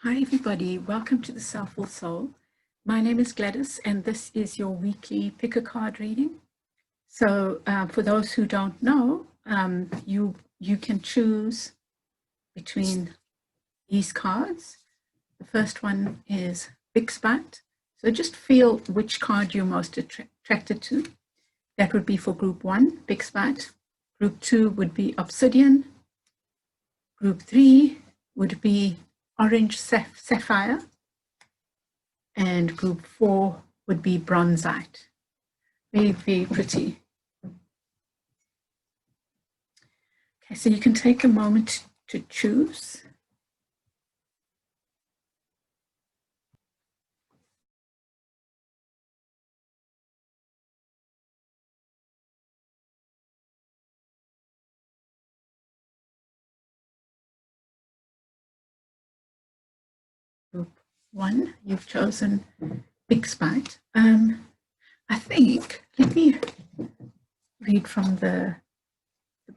Hi everybody, welcome to the Soulful Soul. My name is Gladys and this is your weekly pick a card reading. So for those who don't know, you can choose between these cards. The first one is Bixbite. So just feel which card you're most attracted to. That would be for group 1, Bixbite. Group 2 would be Obsidian. Group 3 would be Orange Saphire, and group 4 would be Bronzite. Very, very pretty. Okay, so you can take a moment to choose. Group 1, you've chosen Bixbite. I think, let me read from the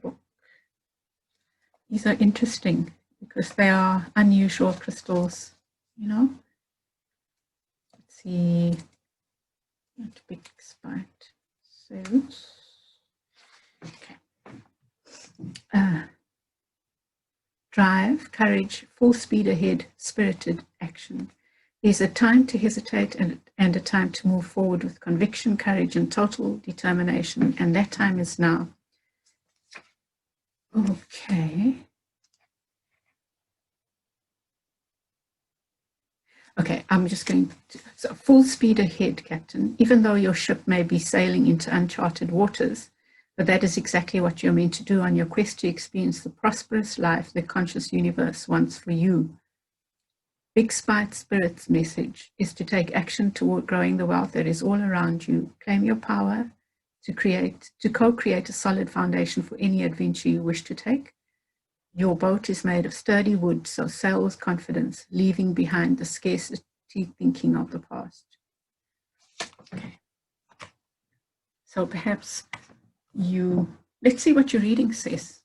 book. These are interesting because they are unusual crystals, you know. Let's see, what Bixbite says. Okay. Drive, courage, full speed ahead, spirited action. There's a time to hesitate and a time to move forward with conviction, courage, and total determination, and that time is now. Okay. Okay, I'm just going to, so full speed ahead, Captain. Even though your ship may be sailing into uncharted waters, but that is exactly what you're meant to do on your quest to experience the prosperous life the conscious universe wants for you. Bixbite Spirit's message is to take action toward growing the wealth that is all around you. Claim your power to co-create a solid foundation for any adventure you wish to take. Your boat is made of sturdy wood, so sail with confidence, leaving behind the scarcity thinking of the past. Okay. So perhaps let's see what your reading says.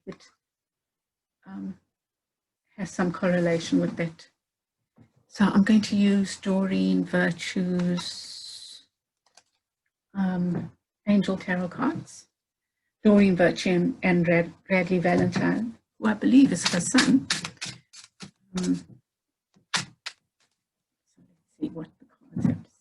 It has some correlation with that. So I'm going to use Doreen Virtue's Angel Tarot cards. Doreen Virtue and Bradley Valentine, who I believe is her son. Let's see what the cards have to say.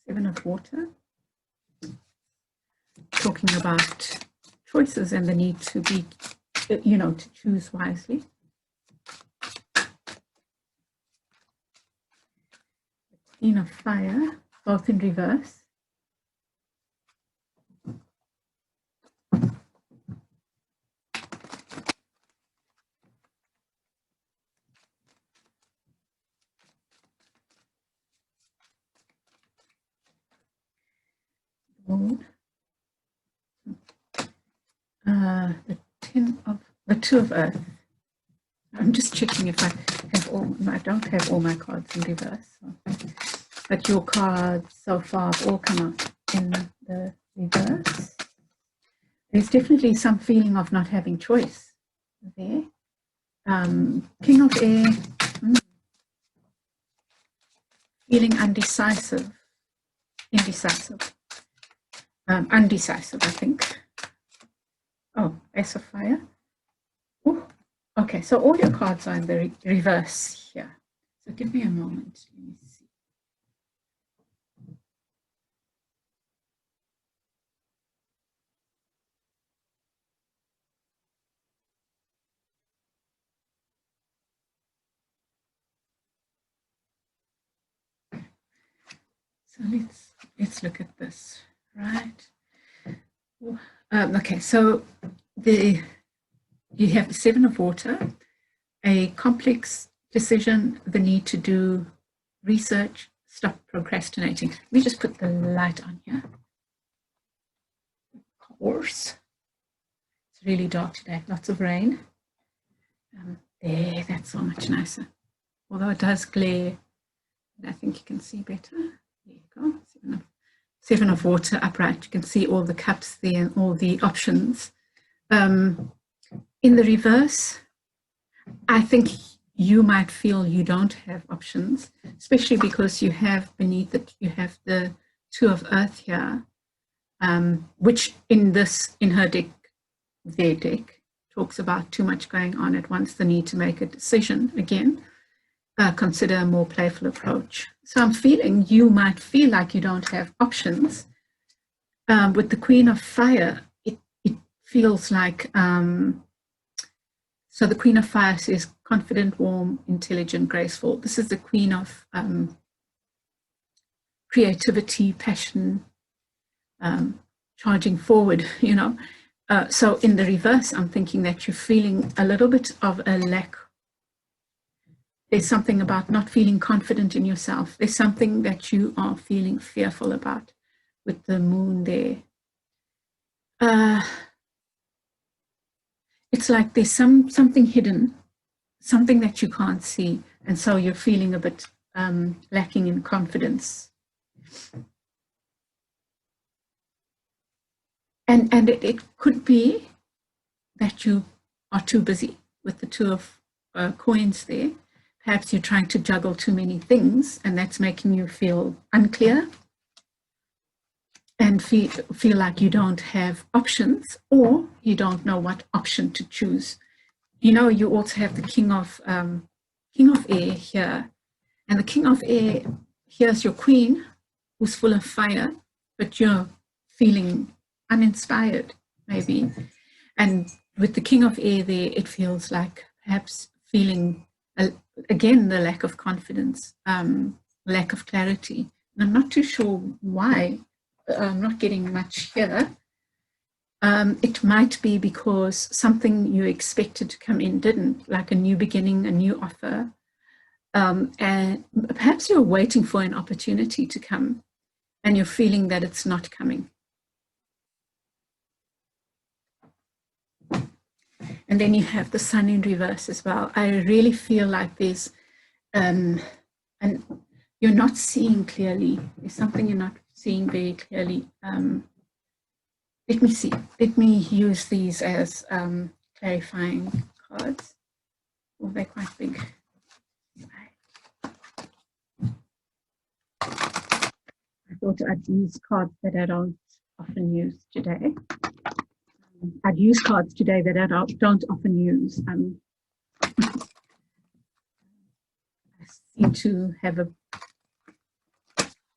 Seven of Water, talking about choices and the need to be, to choose wisely. Queen of Fire, both in reverse. The Two of Earth. I'm just checking if I don't have all my cards in reverse. So. But your cards so far have all come out in the reverse. There's definitely some feeling of not having choice there. King of Air, feeling undecisive, undecisive, I think. Oh, Ace of Fire. Ooh. Okay, so all your cards are in the reverse here. So give me a moment. Let me see. So let's look at this, right? Okay, so you have the Seven of Water, a complex decision, the need to do research, stop procrastinating. Let me just put the light on here. Of course. It's really dark today, lots of rain. There, that's so much nicer. Although it does glare, I think you can see better. There you go. 7 of water upright. You can see all the cups there and all the options. In the reverse, I think you might feel you don't have options, especially because you have beneath it, you have the 2 of earth here, which in her deck, their deck, talks about too much going on at once, the need to make a decision. Again, consider a more playful approach. So I'm feeling you might feel like you don't have options. With the Queen of Fire, it feels like, so the Queen of Fire says confident, warm, intelligent, graceful. This is the Queen of creativity, passion, charging forward, you know. So in the reverse, I'm thinking that you're feeling a little bit of a lack. There's something about not feeling confident in yourself. There's something that you are feeling fearful about with the moon there. It's like there's something hidden, something that you can't see. And so you're feeling a bit lacking in confidence. And it could be that you are too busy with the 2 of coins there. Perhaps you're trying to juggle too many things, and that's making you feel unclear and feel like you don't have options, or you don't know what option to choose. You know, you also have the King of Air here, and the King of Air, here's your Queen, who's full of fire, but you're feeling uninspired, maybe. And with the King of Air there, it feels like perhaps feeling, again, the lack of confidence, lack of clarity. And I'm not too sure why. I'm not getting much here. It might be because something you expected to come in didn't, like a new beginning, a new offer. And perhaps you're waiting for an opportunity to come and you're feeling that it's not coming. And then you have the Sun in reverse as well. I really feel like there's, and you're not seeing clearly. There's something you're not seeing very clearly. Let me see. Let me use these as clarifying cards. Oh, they're quite big. I thought I'd use cards that I don't often use today. I'd use cards today that I don't often use. I seem to have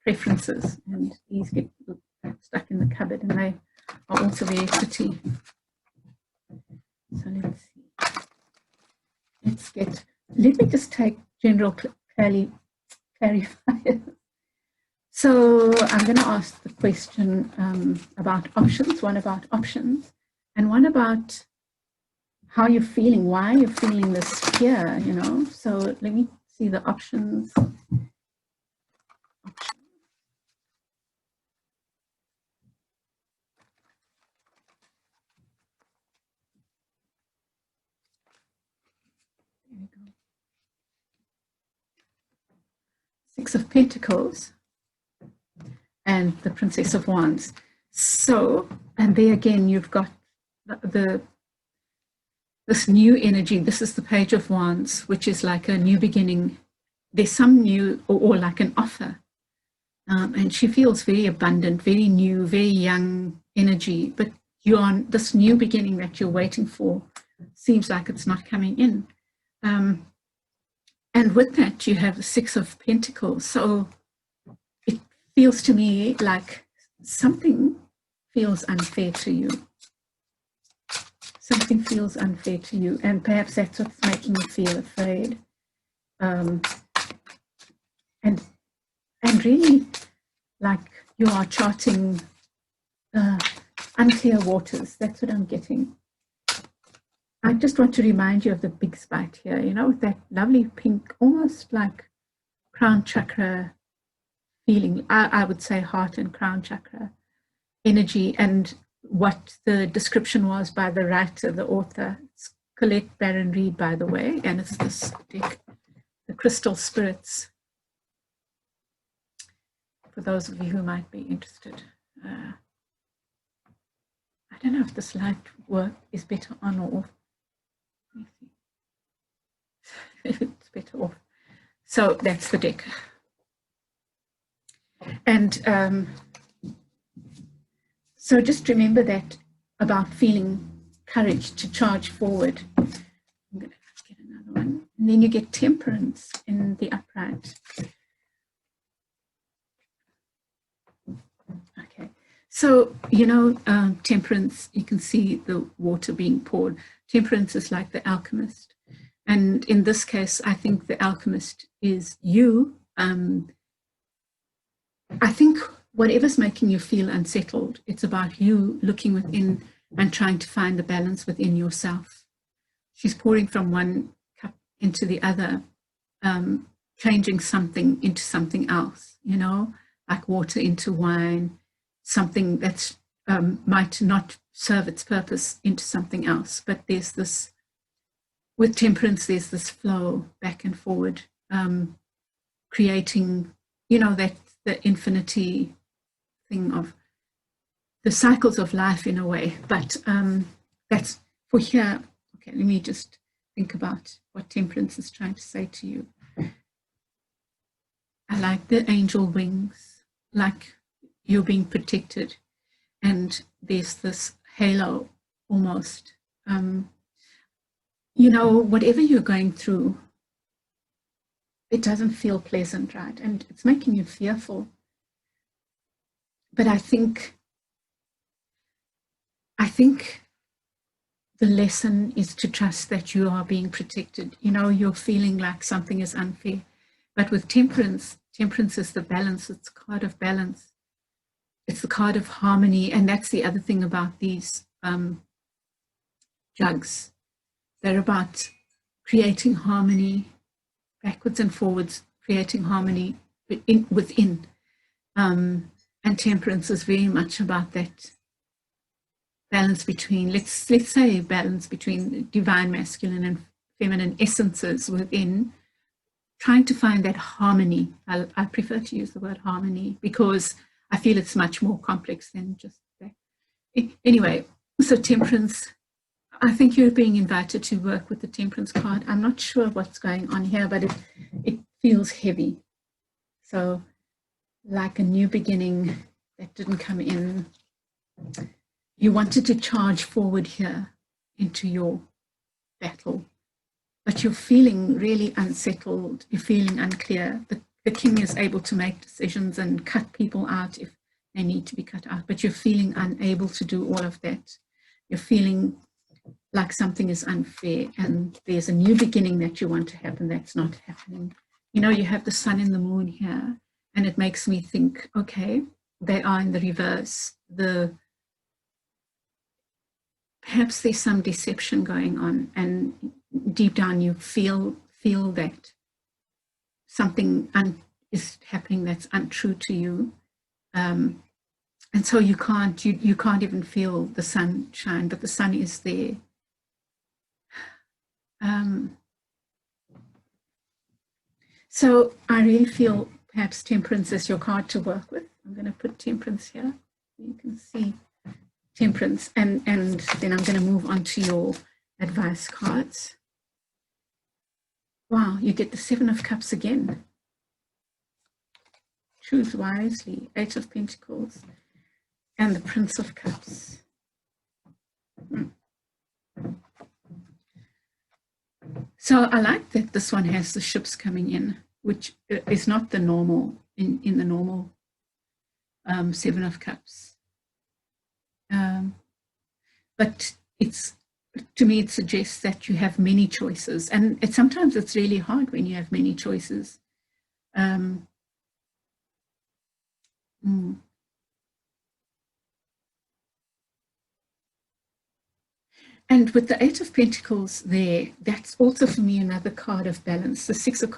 preferences, and these get stuck in the cupboard, and they are also very pretty. So let's see. Let me just take general clarifiers. So I'm going to ask the question about options, one about options, and one about how you're feeling, why you're feeling this fear, you know. So let me see the options. There we go. 6 of Pentacles and the Princess of Wands. So, and there again, you've got this new energy. This is the Page of Wands, which is like a new beginning. There's some new, or like an offer. And she feels very abundant, very new, very young energy. But you're on this new beginning that you're waiting for. Seems like it's not coming in. And with that, you have the 6 of Pentacles. So it feels to me like something feels unfair to you. Something feels unfair to you, and perhaps that's what's making you feel afraid. And really, like you are charting unclear waters. That's what I'm getting. I just want to remind you of the Bixbite here, you know, with that lovely pink, almost like crown chakra feeling. I would say heart and crown chakra energy. And what the description was by the writer, the author, it's Colette Baron Reed, by the way, and it's this deck, the Crystal Spirits, for those of you who might be interested. I don't know if this light work is better on or off. Let me see. It's better off. So that's the deck. And so just remember that about feeling courage to charge forward. I'm going to get another one. And then you get temperance in the upright. Okay. So, you know, temperance, you can see the water being poured. Temperance is like the alchemist. And in this case, I think the alchemist is you. I think whatever's making you feel unsettled, it's about you looking within and trying to find the balance within yourself. She's pouring from one cup into the other, changing something into something else, you know, like water into wine, something that might not serve its purpose into something else. But there's this, with temperance, there's this flow back and forward, creating, you know, that the infinity thing of the cycles of life in a way. But that's for here. Okay, let me just think about what temperance is trying to say to you. I like the angel wings, like you're being protected, and there's this halo almost. You know, whatever you're going through, it doesn't feel pleasant, right? And it's making you fearful. But I think the lesson is to trust that you are being protected. You know, you're feeling like something is unfair. But with temperance, temperance is the balance. It's a card of balance. It's the card of harmony. And that's the other thing about these jugs. They're about creating harmony, backwards and forwards, creating harmony within. And temperance is very much about that balance between, let's say, balance between divine masculine and feminine essences within, trying to find that harmony. I prefer to use the word harmony because I feel it's much more complex than just that. Anyway, so temperance, I think you're being invited to work with the temperance card. I'm not sure what's going on here, but it feels heavy. So like a new beginning that didn't come in. You wanted to charge forward here into your battle, but you're feeling really unsettled. You're feeling unclear. The king is able to make decisions and cut people out if they need to be cut out, but you're feeling unable to do all of that. You're feeling like something is unfair and there's a new beginning that you want to happen that's not happening. You know, you have the sun and the moon here, and it makes me think, okay, they are in the reverse. Perhaps there's some deception going on, and deep down you feel that something is happening that's untrue to you. And so you can't even feel the sunshine, but the sun is there. So I really feel perhaps temperance is your card to work with. I'm going to put temperance here. You can see temperance, and then I'm going to move on to your advice cards. Wow, you get the 7 of Cups again. Choose wisely. 8 of Pentacles and the Prince of Cups. So I like that this one has the ships coming in, which is not the normal in the normal 7 of Cups. But to me, it suggests that you have many choices, and sometimes it's really hard when you have many choices. And with the 8 of Pentacles there, that's also for me another card of balance. The 6 of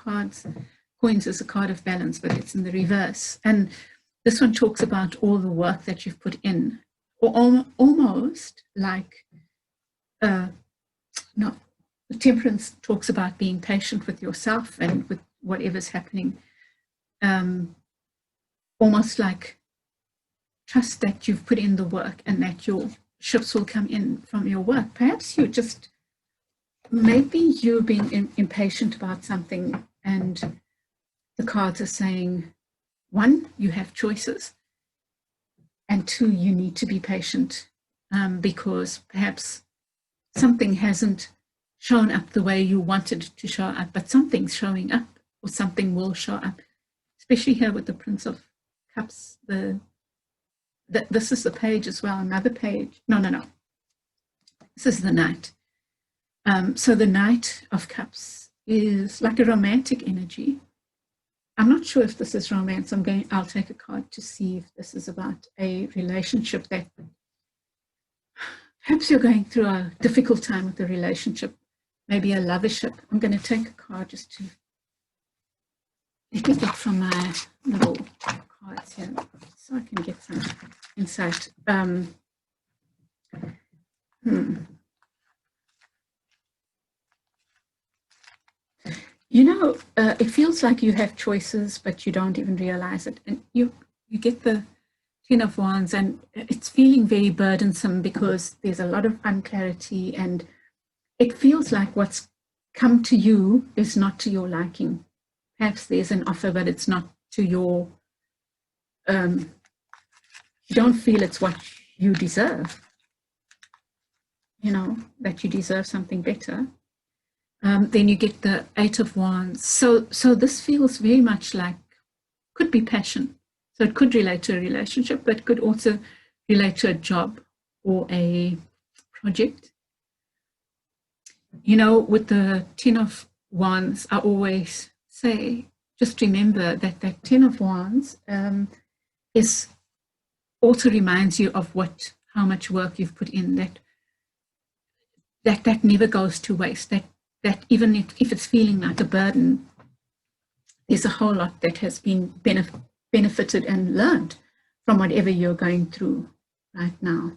coins is a card of balance, but it's in the reverse. And this one talks about all the work that you've put in, or almost like, no, temperance talks about being patient with yourself and with whatever's happening. Almost like trust that you've put in the work and that your ships will come in from your work. Perhaps you're just, maybe you're being impatient about something, and the cards are saying, one, you have choices, and two, you need to be patient because perhaps something hasn't shown up the way you wanted to show up, but something's showing up, or something will show up, especially here with the Prince of Cups. This is the page as well, another page. No. This is the Knight. So the Knight of Cups is like a romantic energy. I'm not sure if this is romance. I'll take a card to see if this is about a relationship that perhaps you're going through a difficult time with the relationship, maybe a lovership. I'm going to take a card just to let me get from my little cards here so I can get some insight. You know, it feels like you have choices, but you don't even realize it. And you get the Ten of Wands, and it's feeling very burdensome because there's a lot of unclarity, and it feels like what's come to you is not to your liking. Perhaps there's an offer, but it's not to your, you don't feel it's what you deserve, you know, that you deserve something better. Then you get the Eight of Wands. So this feels very much like, could be passion. So it could relate to a relationship, but could also relate to a job or a project. You know, with the Ten of Wands, I always say, just remember that that Ten of Wands is also reminds you of how much work you've put in, that never goes to waste, that even if it's feeling like a burden, there's a whole lot that has been benefited and learned from whatever you're going through right now.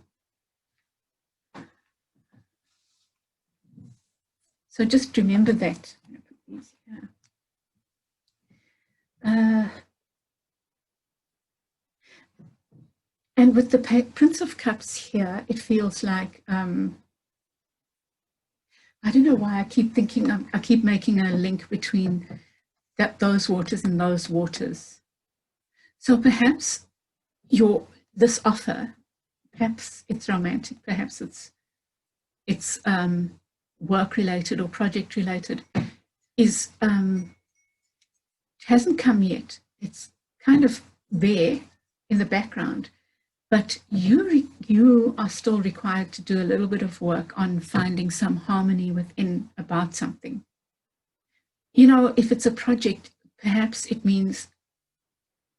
So just remember that. And with the Prince of Cups here, it feels like, I don't know why I keep thinking, I keep making a link between those waters and those waters. So perhaps this offer, perhaps it's romantic, perhaps it's work related or project related, hasn't come yet. It's kind of there in the background, but you are still required to do a little bit of work on finding some harmony within about something. You know, if it's a project, perhaps it means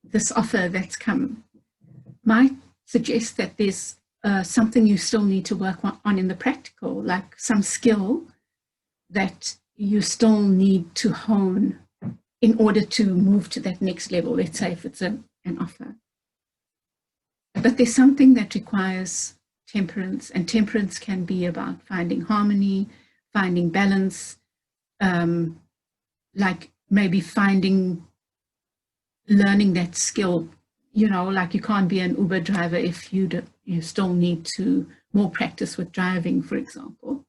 this offer that's come might suggest that there's something you still need to work on in the practical, like some skill that you still need to hone in order to move to that next level. Let's say if it's an offer. But there's something that requires temperance, and temperance can be about finding harmony, finding balance, like maybe learning that skill. You know, like you can't be an Uber driver if you still need to more practice with driving, for example.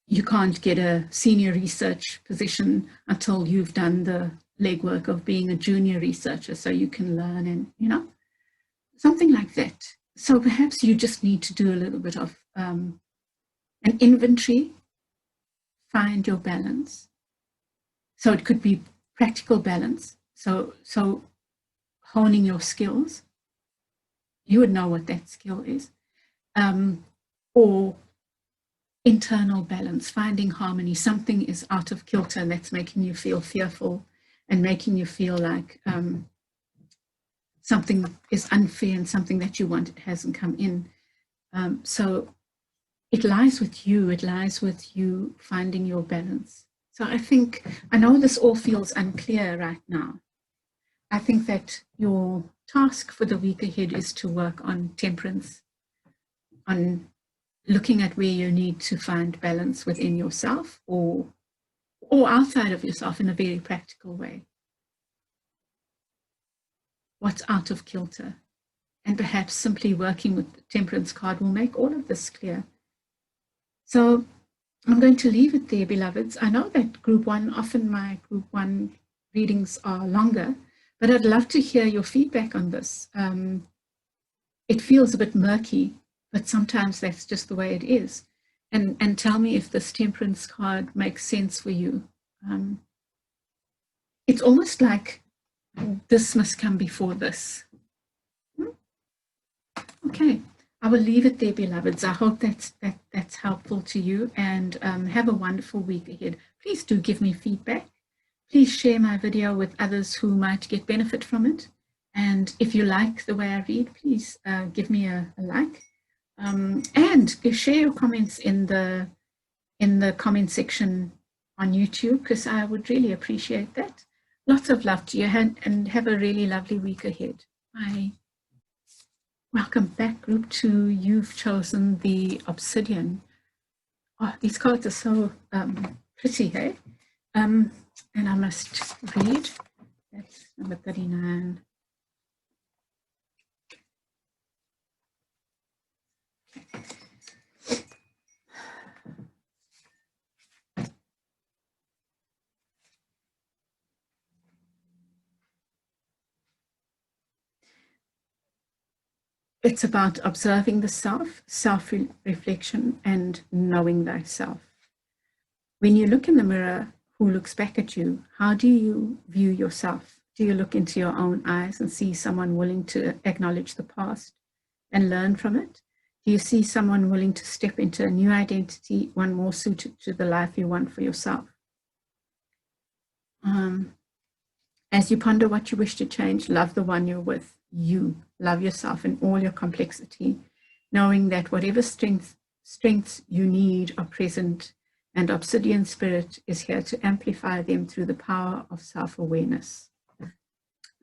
You can't get a senior research position until you've done the legwork of being a junior researcher, so you can learn, and you know, something like that. So perhaps you just need to do a little bit of an inventory, find your balance. So it could be practical balance, so honing your skills, you would know what that skill is, or internal balance, finding harmony. Something is out of kilter and that's making you feel fearful and making you feel like something is unfair and something that you want hasn't come in. So it lies with you. It lies with you finding your balance. So I know this all feels unclear right now. I think that your task for the week ahead is to work on temperance, on looking at where you need to find balance within yourself or outside of yourself in a very practical way. What's out of kilter? And perhaps simply working with the temperance card will make all of this clear. So I'm going to leave it there, beloveds. I know that group one, often my group one readings are longer, but I'd love to hear your feedback on this. It feels a bit murky, but sometimes that's just the way it is. And tell me if this temperance card makes sense for you. It's almost like this must come before this. Okay, I will leave it there, beloveds. I hope that's helpful to you, and have a wonderful week ahead. Please do give me feedback. Please share my video with others who might get benefit from it. And if you like the way I read, please give me a like. And share your comments in the comment section on YouTube, because I would really appreciate that. Lots of love to you, and have a really lovely week ahead. Bye. Welcome back, group 2. You've chosen the Obsidian. Oh, these cards are so pretty, hey? And I must read. That's number 39. It's about observing the self, self-reflection, and knowing thyself. When you look in the mirror, who looks back at you? How do you view yourself? Do you look into your own eyes and see someone willing to acknowledge the past and learn from it? Do you see someone willing to step into a new identity, one more suited to the life you want for yourself? As you ponder what you wish to change, love the one you're with. You love yourself in all your complexity, knowing that whatever strengths you need are present, and Obsidian Spirit is here to amplify them through the power of self-awareness.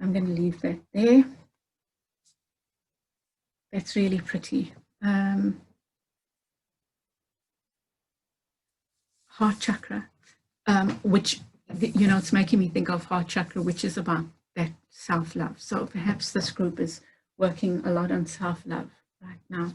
I'm going to leave that there. That's really pretty. Heart chakra, which, you know, it's making me think of heart chakra, which is about that self-love. So perhaps this group is working a lot on self-love right now.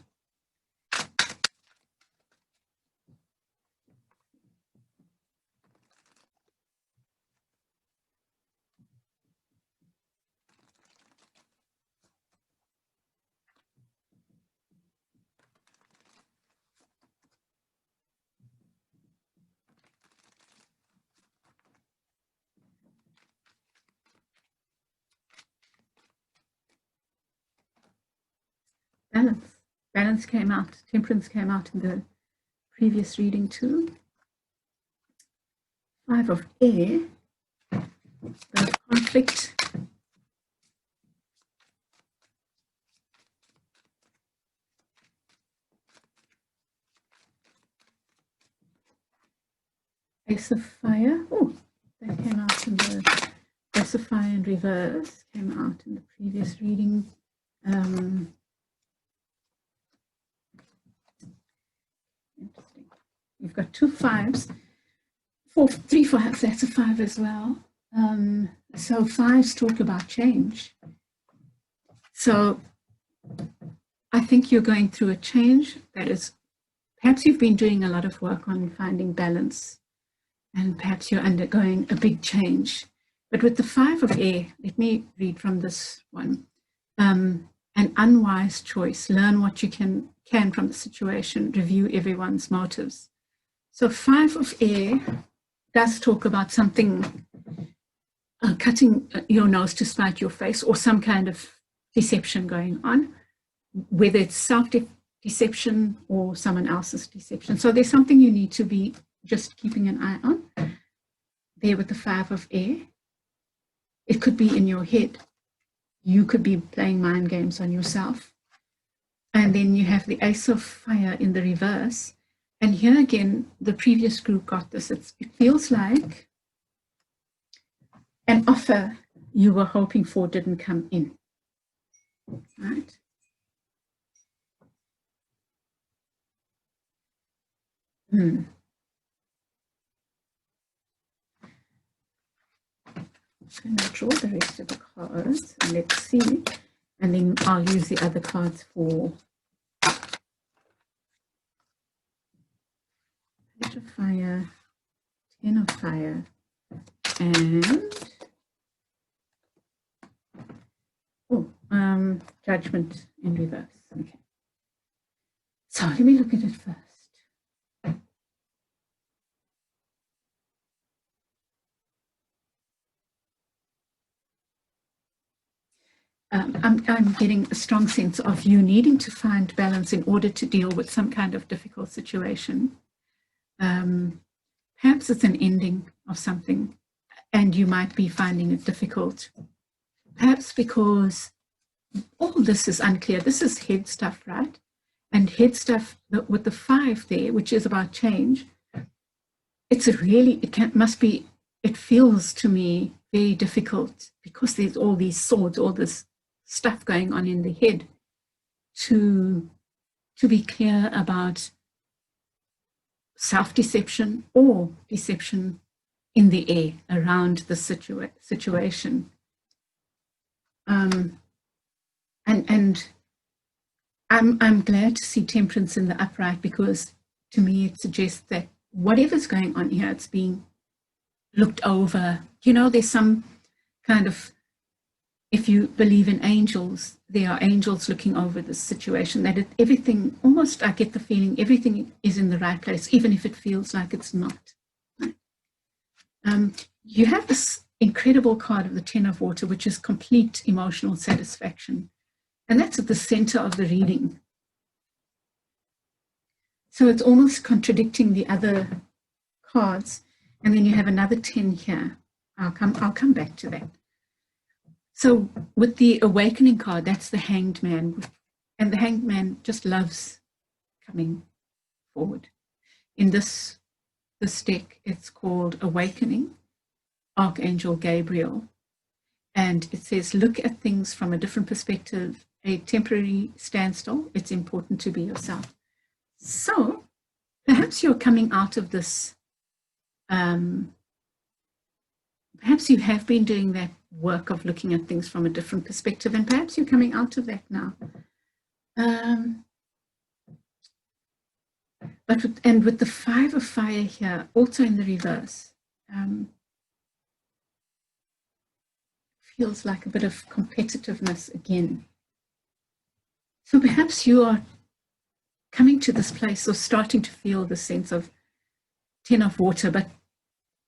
Balance came out, temperance came out in the previous reading too. 5 of air, the conflict. Ace of fire. Oh, that came out in the Ace of fire in reverse, came out in the previous reading. Interesting. You've got 2 5s, 3 5s, that's a 5 as well. So 5s talk about change. So I think you're going through a change that is, perhaps you've been doing a lot of work on finding balance, and perhaps you're undergoing a big change. But with the 5 of air, let me read from this one. An unwise choice. Learn what you can from the situation. Review everyone's motives. So 5 of air does talk about something, cutting your nose to spite your face, or some kind of deception going on, whether it's self-deception or someone else's deception. So there's something you need to be just keeping an eye on. There with the 5 of air. It could be in your head. You could be playing mind games on yourself. And then you have the Ace of fire in the reverse. And here again, the previous group got this. It feels like an offer you were hoping for didn't come in, right? I'm going to draw the rest of the cards and let's see. And then I'll use the other cards for Page of Fire, 10 of Fire, and Judgment in reverse. Okay. So let me look at it first. I'm getting a strong sense of you needing to find balance in order to deal with some kind of difficult situation. Perhaps it's an ending of something and you might be finding it difficult. Perhaps because all this is unclear. This is head stuff, right? And head stuff with the 5 there, which is about change, it's really, it feels to me very difficult because there's all these swords, all this stuff going on in the head to be clear about self-deception or deception in the air around the situation. And I'm glad to see temperance in the upright because to me it suggests that whatever's going on here, it's being looked over. You know, there's some kind of, if you believe in angels, there are angels looking over this situation, that everything, almost I get the feeling everything is in the right place, even if it feels like it's not. Right? You have this incredible card of the 10 of Water, which is complete emotional satisfaction. And that's at the center of the reading. So it's almost contradicting the other cards. And then you have another 10 here. I'll come back to that. So with the Awakening card, that's the Hanged Man. And the Hanged Man just loves coming forward. In this deck, it's called Awakening, Archangel Gabriel. And it says, look at things from a different perspective, a temporary standstill. It's important to be yourself. So perhaps you're coming out of this, perhaps you have been doing that work of looking at things from a different perspective, and perhaps you're coming out of that now. With the 5 of Fire here, also in the reverse, feels like a bit of competitiveness again. So perhaps you are coming to this place or starting to feel the sense of 10 of Water, but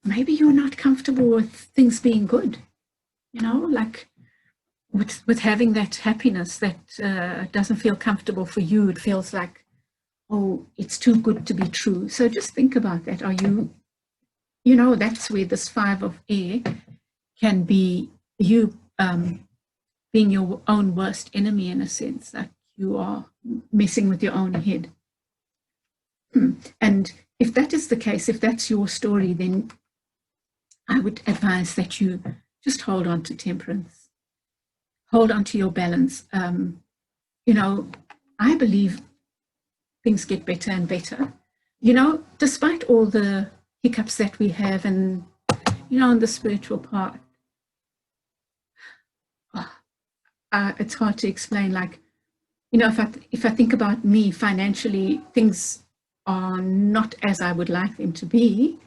maybe you're not comfortable with things being good, you know, like with having that happiness that doesn't feel comfortable for you. It feels like, oh, it's too good to be true. So just think about that. Are you, you know, that's where this 5 of Air can be you being your own worst enemy in a sense, that you are messing with your own head. And if that is the case, if that's your story, then I would advise that you just hold on to temperance, hold on to your balance. You know, I believe things get better and better, you know, despite all the hiccups that we have and, you know, on the spiritual part. It's hard to explain, like, you know, if I think about me financially, things are not as I would like them to be,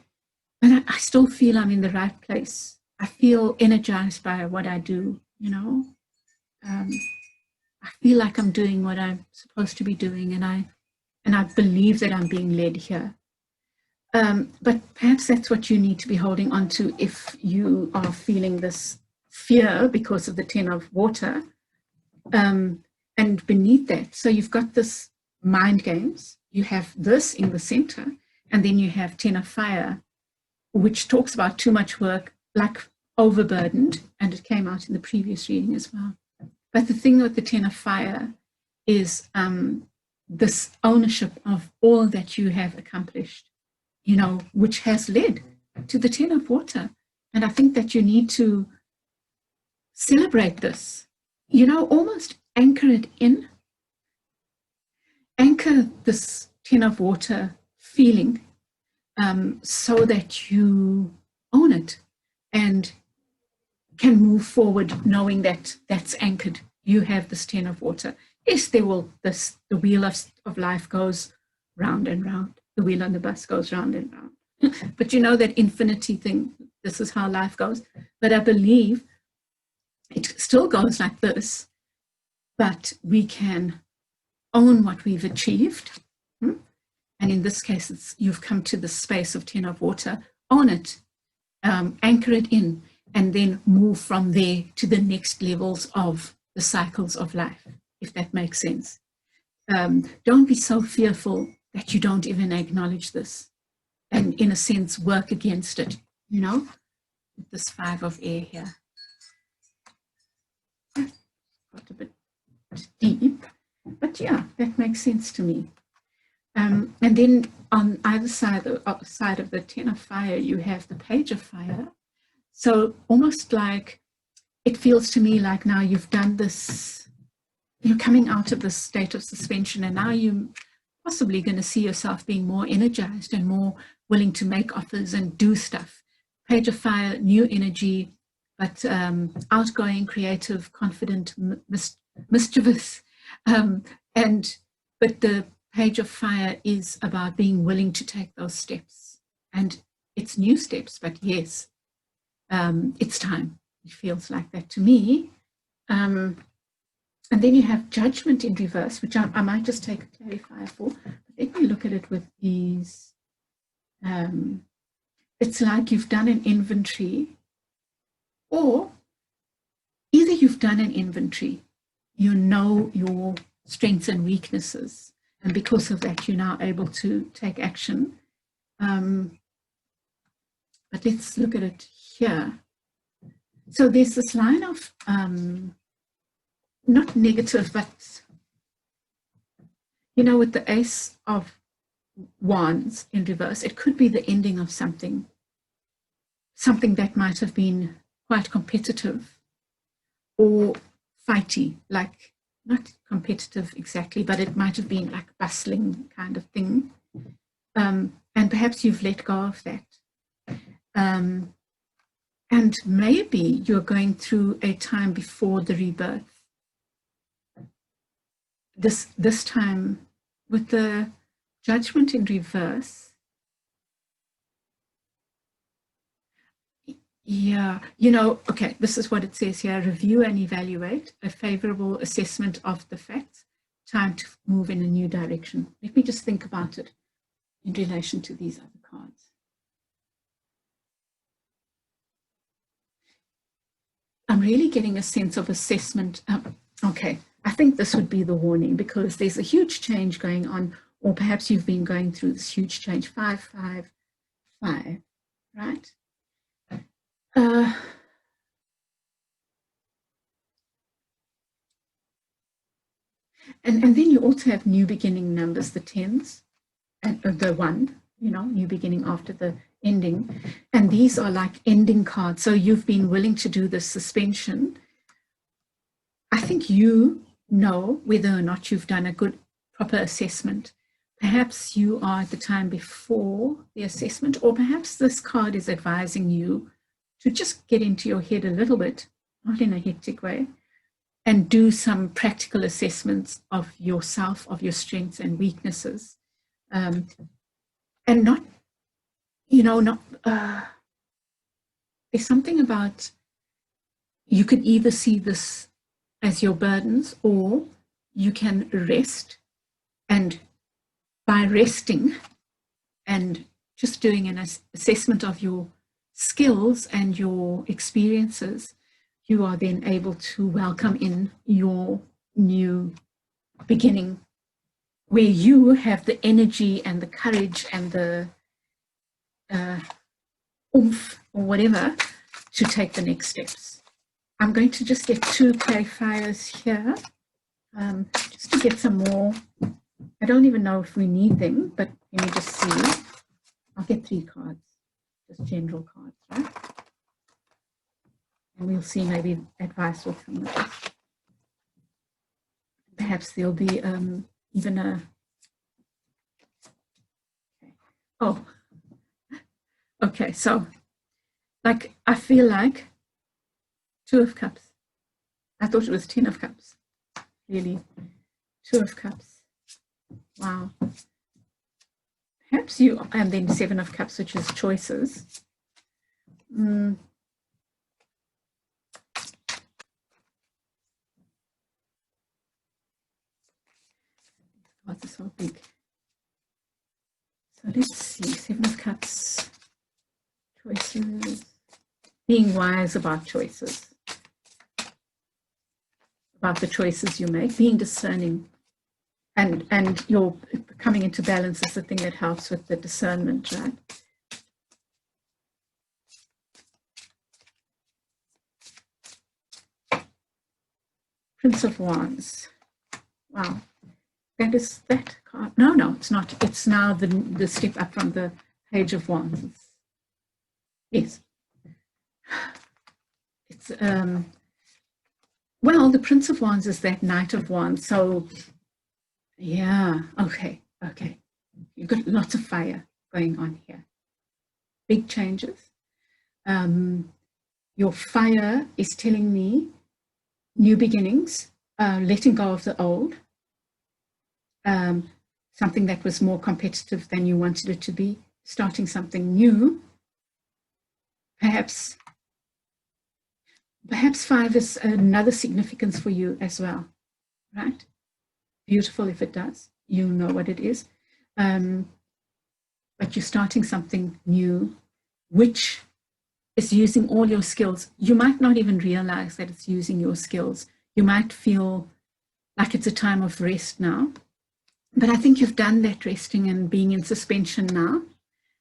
but I still feel I'm in the right place. I feel energized by what I do, you know. I feel like I'm doing what I'm supposed to be doing, and I believe that I'm being led here. But perhaps that's what you need to be holding on to if you are feeling this fear because of the 10 of Water. And beneath that, so you've got this mind games, you have this in the center, and then you have 10 of Fire, which talks about too much work, like overburdened, and it came out in the previous reading as well. But the thing with the 10 of Fire is this ownership of all that you have accomplished, you know, which has led to the 10 of water. And I think that you need to celebrate this, you know, almost anchor it in, anchor this 10 of water feeling, so that you own it and can move forward knowing that that's anchored. You have this 10 of water. Yes, there will, the wheel of life goes round and round. The wheel on the bus goes round and round. But you know that infinity thing, this is how life goes. But I believe it still goes like this, but we can own what we've achieved. And in this case, you've come to the space of 10 of water. Own it, anchor it in, and then move from there to the next levels of the cycles of life, if that makes sense. Don't be so fearful that you don't even acknowledge this and, in a sense, work against it, you know, with this 5 of air here. Got a bit deep, but yeah, that makes sense to me. And then on either side of the 10 of fire, you have the page of fire. So almost like, it feels to me like now you've done this, you're coming out of this state of suspension, and now you're possibly going to see yourself being more energized and more willing to make offers and do stuff. Page of fire, new energy, but outgoing, creative, confident, mischievous. But the page of fire is about being willing to take those steps. And it's new steps, but yes, it's time. It feels like that to me. And then you have judgment in reverse, which I might just take a clarifier for. But let me look at it with these. It's like you've done an inventory, or either you've done an inventory, you know your strengths and weaknesses, and because of that, you're now able to take action. But let's look at it here. So there's this line of, not negative, but, you know, with the Ace of Wands in reverse, it could be the ending of something that might have been quite competitive or fighty, like, not competitive exactly, but it might have been like bustling kind of thing. And perhaps you've let go of that. And maybe you're going through a time before the rebirth. This time with the judgment in reverse. Yeah, you know, okay, this is what it says here. Review and evaluate a favorable assessment of the facts. Time to move in a new direction. Let me just think about it in relation to these other cards. I'm really getting a sense of assessment. Okay, I think this would be the warning, because there's a huge change going on, or perhaps you've been going through this huge change. 5, 5, 5, right? And then you also have new beginning numbers, the 10s, and the 1, you know, new beginning after the ending. And these are like ending cards. So you've been willing to do this suspension. I think you know whether or not you've done a good, proper assessment. Perhaps you are at the time before the assessment, or perhaps this card is advising you to just get into your head a little bit, not in a hectic way, and do some practical assessments of yourself, of your strengths and weaknesses. And not, you know, there's something about, you could either see this as your burdens, or you can rest, and by resting and just doing an assessment of your skills and your experiences, you are then able to welcome in your new beginning, where you have the energy and the courage and the oomph or whatever to take the next steps. I'm going to just get 2 clarifiers here, just to get some more I don't even know if we need them, but let me just see. I'll get 3 cards, just general cards, right? And we'll see, maybe advice will come with this. Perhaps there'll be even a, okay. Oh, okay, so like, I feel like 2 of Cups. I thought it was 10 of Cups, really. 2 of Cups, wow. Perhaps you, and then 7 of Cups, which is choices. Cards are so big. So let's see, 7 of Cups, choices, being wise about choices, about the choices you make, being discerning, and your coming into balance is the thing that helps with the discernment, right? Prince of Wands, wow. That is that card. No, it's not. It's now the step up from the Page of Wands. Yes. It's well, the Prince of Wands is that Knight of Wands. So yeah, okay. You've got lots of fire going on here. Big changes. Your fire is telling me new beginnings, letting go of the old. Something that was more competitive than you wanted it to be, starting something new. Perhaps 5 is another significance for you as well, right? Beautiful if it does. You know what it is. But you're starting something new, which is using all your skills. You might not even realize that it's using your skills. You might feel like it's a time of rest now. But I think you've done that resting and being in suspension now,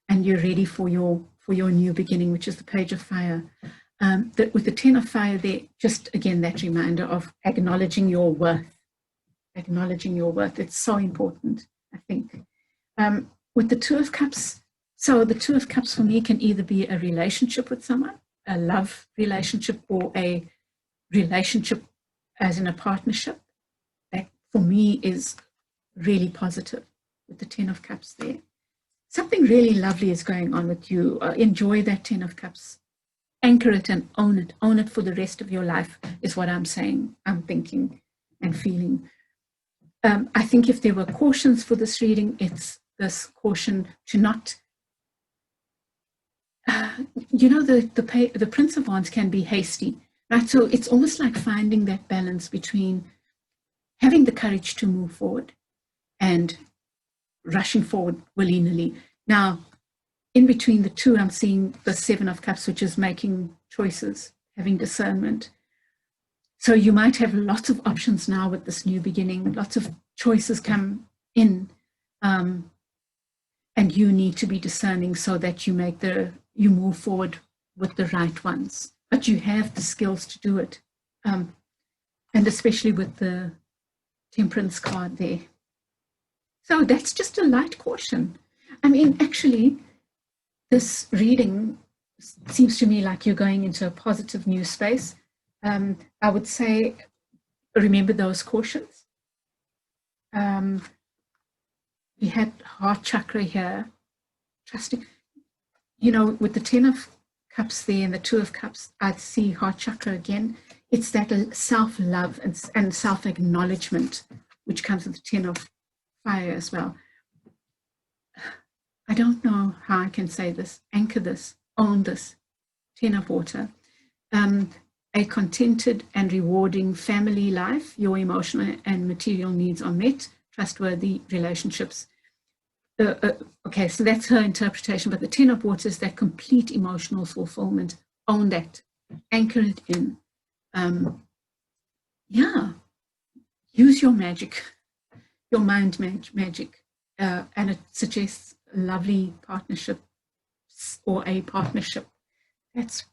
and you're ready for your new beginning, which is the Page of Fire. With the 10 of Fire there, just again, that reminder of acknowledging your worth. Acknowledging your worth. It's so important, I think. With the 2 of Cups, so the 2 of Cups for me can either be a relationship with someone, a love relationship, or a relationship as in a partnership. That for me is really positive with the 10 of Cups there. Something really lovely is going on with you. Enjoy that 10 of Cups. Anchor it and own it. Own it for the rest of your life is what I'm saying, I'm thinking and feeling. I think if there were cautions for this reading, it's this caution to not, the Prince of Wands can be hasty, right? So it's almost like finding that balance between having the courage to move forward and rushing forward willy-nilly. Now, in between the two, I'm seeing the 7 of Cups, which is making choices, having discernment. So you might have lots of options now with this new beginning, lots of choices come in, and you need to be discerning so that you move forward with the right ones. But you have the skills to do it, and especially with the Temperance card there. So that's just a light caution. I mean, actually, this reading seems to me like you're going into a positive new space. I would say, remember those cautions. We had heart chakra here, trusting, with the 10 of Cups there and the 2 of Cups, I'd see heart chakra again. It's that self-love and self-acknowledgement, which comes with the 10 of Fire as well. I don't know how I can say this. Anchor this, own this, 10 of Water. A contented and rewarding family life, your emotional and material needs are met, trustworthy relationships. Okay, so that's her interpretation, but the 10 of Water is that complete emotional fulfillment. Own that, anchor it in. Use your magic, your mind magic, and it suggests a lovely partnership or a partnership that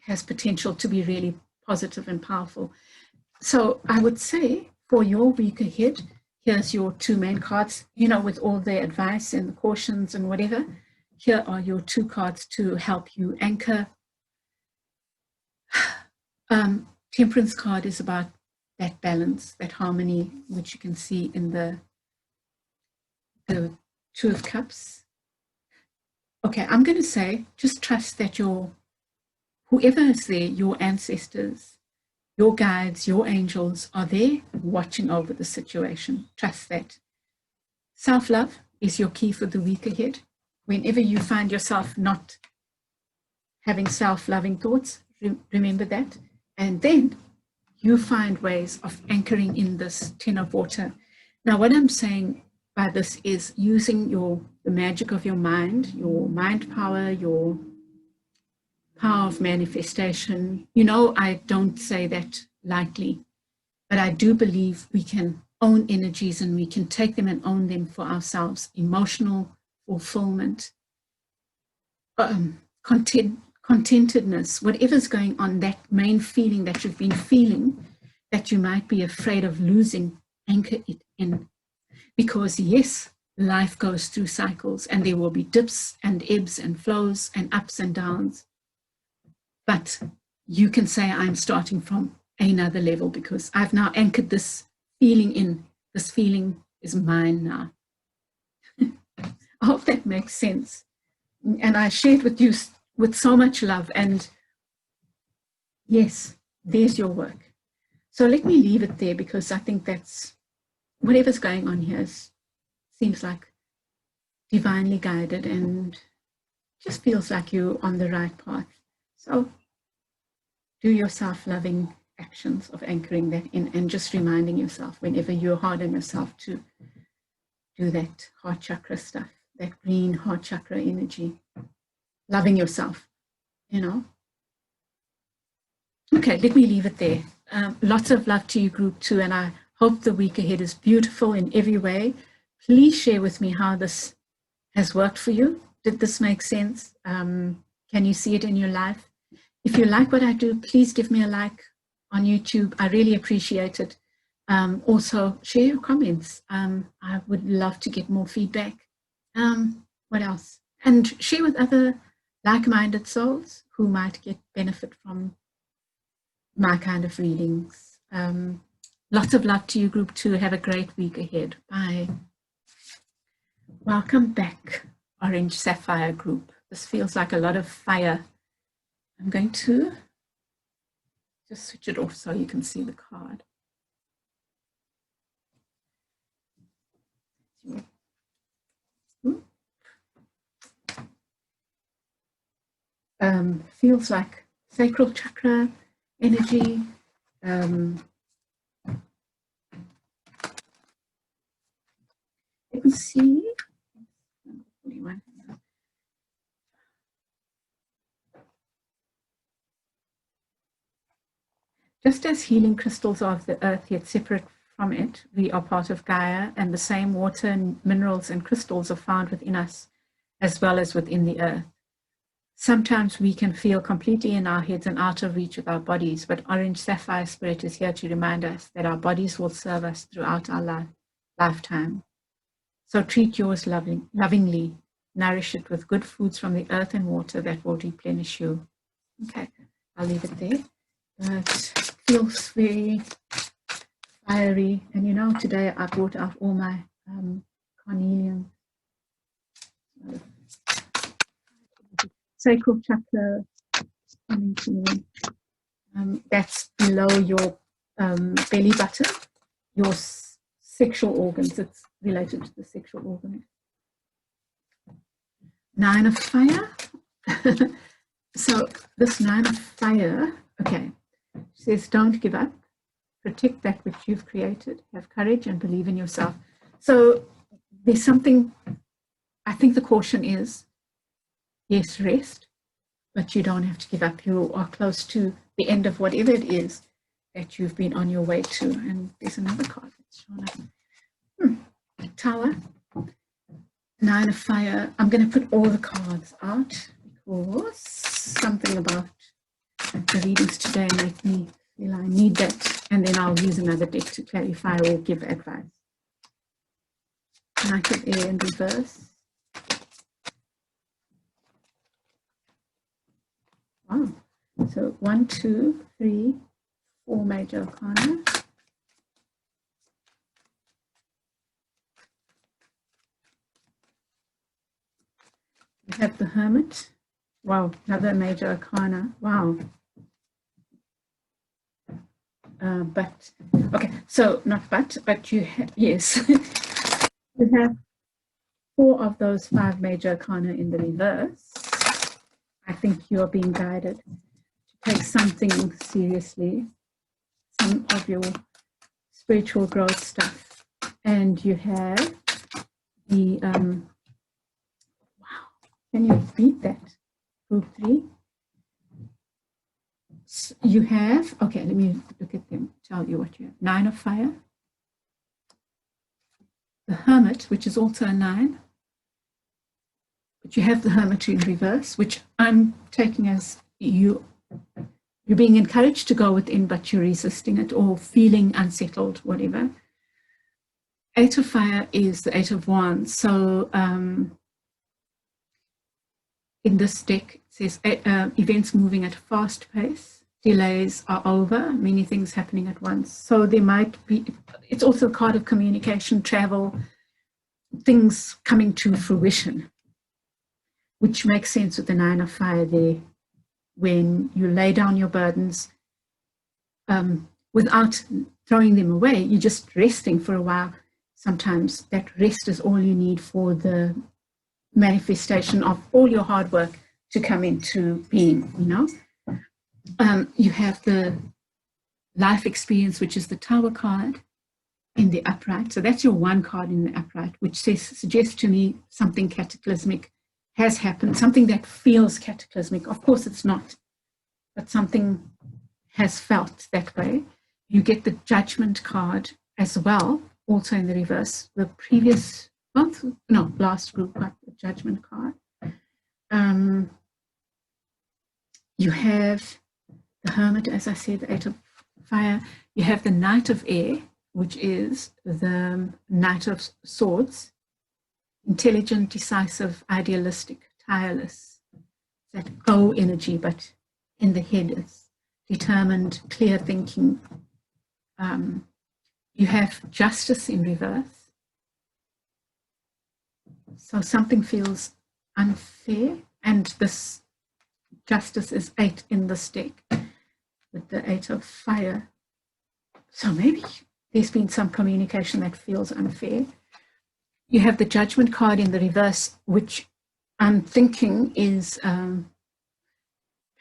has potential to be really positive and powerful. So I would say for your week ahead, here's your two main cards, you know, with all the advice and the cautions and whatever. Here are your two cards to help you anchor. Temperance card is about that balance, that harmony, which you can see in the Two of Cups. Okay, I'm going to say, just trust that whoever is there, your ancestors, your guides, your angels are there watching over the situation. Trust that. Self-love is your key for the week ahead. Whenever you find yourself not having self-loving thoughts, remember that. And then you find ways of anchoring in this Ten of Water. Now, what I'm saying by this is using the magic of your mind power, your power of manifestation. You know, I don't say that lightly, but I do believe we can own energies and we can take them and own them for ourselves. Emotional fulfillment, contentedness, whatever's going on, that main feeling that you've been feeling that you might be afraid of losing, anchor it in. Because yes, life goes through cycles and there will be dips and ebbs and flows and ups and downs. But you can say, I'm starting from another level because I've now anchored this feeling in. This feeling is mine now. I hope that makes sense. And I shared with you with so much love. And yes, there's your work. So let me leave it there because I think that's whatever's going on here seems like divinely guided and just feels like you're on the right path. So do your self-loving actions of anchoring that in and just reminding yourself whenever you're hard on yourself to do that heart chakra stuff, that green heart chakra energy, loving yourself, you know. Okay, let me leave it there. Lots of love to you, group 2, and I hope the week ahead is beautiful in every way. Please share with me how this has worked for you. Did this make sense? Can you see it in your life? If you like what I do, please give me a like on YouTube. I really appreciate it. Also, share your comments. I would love to get more feedback. What else? And share with other like-minded souls who might get benefit from my kind of readings. Lots of love to you, group 2. Have a great week ahead. Bye. Welcome back, Orange Sapphire group. This feels like a lot of fire. I'm going to just switch it off so you can see the card. Feels like sacral chakra energy. Let me see. Just as healing crystals are of the earth, yet separate from it, we are part of Gaia, and the same water and minerals and crystals are found within us as well as within the earth. Sometimes we can feel completely in our heads and out of reach with our bodies, but Orange Sapphire Spirit is here to remind us that our bodies will serve us throughout our lifetime. So treat yours lovingly, nourish it with good foods from the earth and water that will replenish you. Okay, I'll leave it there. It feels very fiery, and you know, today I brought out all my carnelian. Sacral chakra coming to me. That's below your belly button, your sexual organs. It's related to the sexual organs. 9 of Fire. So this 9 of Fire, okay, says don't give up. Protect that which you've created. Have courage and believe in yourself. So there's something, I think the caution is, yes, rest, but you don't have to give up. You are close to the end of whatever it is that you've been on your way to. And there's another card that's shown up. Tower, 9 of Fire. I'm going to put all the cards out because something about the readings today make me feel I need that. And then I'll use another deck to clarify or give advice. Knight of Air in reverse. Wow. So 1, 2, 3, 4 major arcana. We have the Hermit. Wow, another major arcana. Wow. But, okay, so not but you have, yes. You have 4 of those 5 major arcana in the reverse. I think you're being guided to take something seriously, some of your spiritual growth stuff. And you have the, wow, can you beat that? Group 3. So you have, okay, let me look at them, tell you what you have. 9 of Fire. The Hermit, which is also a 9. But you have the Hermit in reverse, which I'm taking as you're being encouraged to go within, but you're resisting it or feeling unsettled, whatever. 8 of Fire is the 8 of Wands. So in this deck, it says events moving at a fast pace. Delays are over, many things happening at once. So there might be, it's also a card of communication, travel, things coming to fruition, which makes sense with the 9 of Fire there. When you lay down your burdens without throwing them away, you're just resting for a while. Sometimes that rest is all you need for the manifestation of all your hard work to come into being, you know. You have the life experience, which is the Tower card in the upright. So that's your 1 card in the upright, which suggests to me something cataclysmic has happened, something that feels cataclysmic. Of course it's not, but something has felt that way. You get the Judgment card as well, also in the reverse. The previous month, no, last group got the Judgment card. You have the Hermit, as I said, the 8 of Fire. You have the Knight of Air, which is the Knight of Swords. Intelligent, decisive, idealistic, tireless. That go energy, but in the head it's determined, clear thinking. You have Justice in reverse. So something feels unfair, and this Justice is 8 in this deck with the 8 of Fire. So maybe there's been some communication that feels unfair. You have the Judgment card in the reverse, which I'm thinking is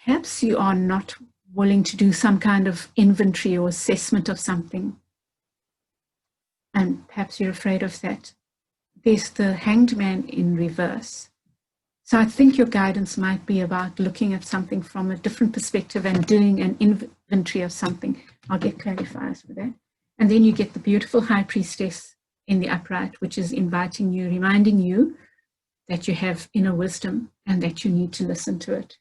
perhaps you are not willing to do some kind of inventory or assessment of something, and perhaps you're afraid of that. There's the Hanged Man in reverse. So I think your guidance might be about looking at something from a different perspective and doing an inventory of something. I'll get clarifiers for that. And then you get the beautiful High Priestess in the upright, which is inviting you, reminding you that you have inner wisdom and that you need to listen to it.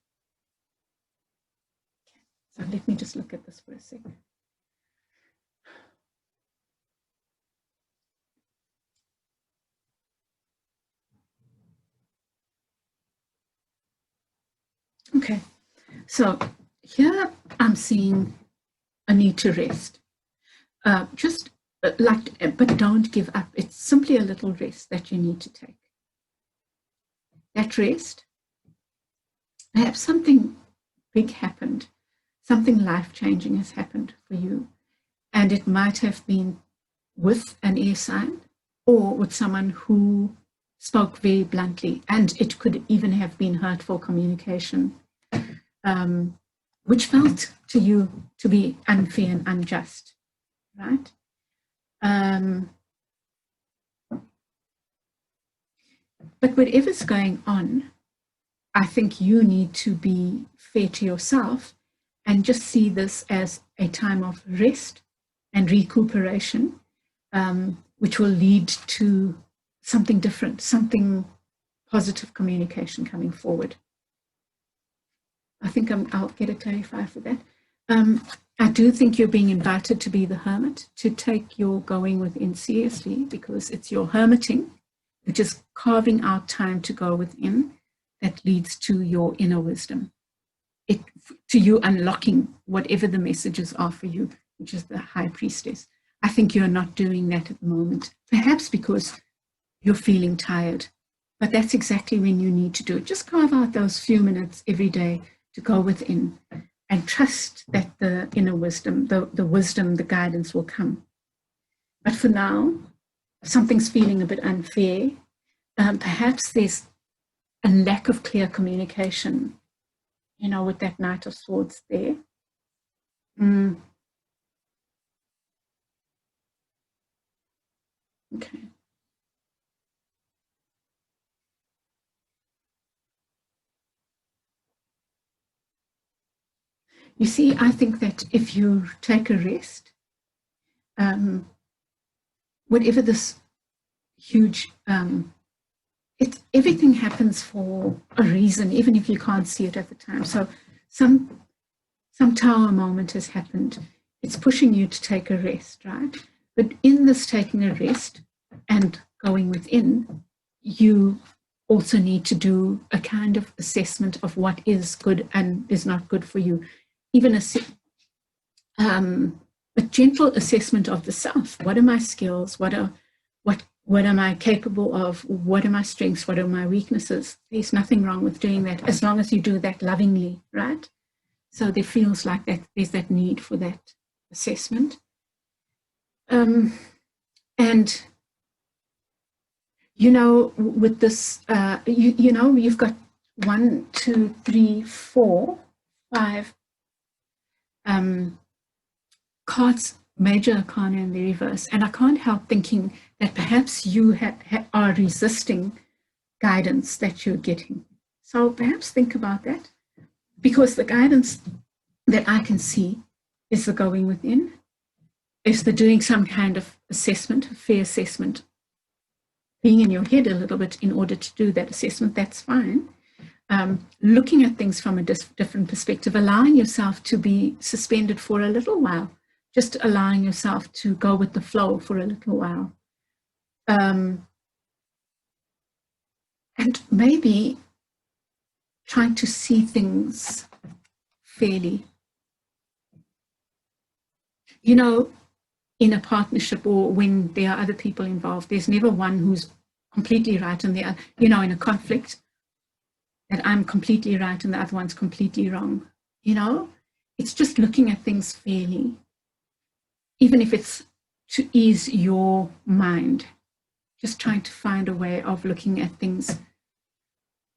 So let me just look at this for a second. Okay, so here I'm seeing a need to rest. Just like, but don't give up. It's simply a little rest that you need to take. That rest, perhaps something big happened, something life-changing has happened for you, and it might have been with an air sign or with someone who spoke very bluntly, and it could even have been hurtful communication, which felt to you to be unfair and unjust, right? But whatever's going on, I think you need to be fair to yourself and just see this as a time of rest and recuperation, which will lead to something different, something positive communication coming forward. I think I'll get a clarifier for that. I do think you're being invited to be the hermit, to take your going within seriously, because it's your hermiting which is carving out time to go within, that leads to your inner wisdom, to you unlocking whatever the messages are for you, which is the high priestess. I think you're not doing that at the moment, perhaps because you're feeling tired, but that's exactly when you need to do it. Just carve out those few minutes every day to go within and trust that the inner wisdom, the wisdom, the guidance will come. But for now, something's feeling a bit unfair. Perhaps there's a lack of clear communication, you know, with that Knight of Swords there. Okay. You see, I think that if you take a rest, whatever this huge, everything happens for a reason, even if you can't see it at the time. So some tower moment has happened. It's pushing you to take a rest, right? But in this taking a rest and going within, you also need to do a kind of assessment of what is good and is not good for you. Even a gentle assessment of the self. What are my skills? What am I capable of? What are my strengths? What are my weaknesses? There's nothing wrong with doing that, as long as you do that lovingly, right? So there feels like that there's that need for that assessment. And, you know, with this, you know, you've got 1, 2, 3, 4, 5 cards, major arcana in the reverse. And I can't help thinking that perhaps you are resisting guidance that you're getting. So perhaps think about that, because the guidance that I can see is the going within, is the doing some kind of assessment, a fair assessment, being in your head a little bit in order to do that assessment. That's fine. Looking at things from a different perspective, allowing yourself to be suspended for a little while, just allowing yourself to go with the flow for a little while. And maybe trying to see things fairly. You know, in a partnership or when there are other people involved, there's never one who's completely right and the other, you know, in a conflict, that I'm completely right and the other one's completely wrong. You know, it's just looking at things fairly, even if it's to ease your mind, just trying to find a way of looking at things,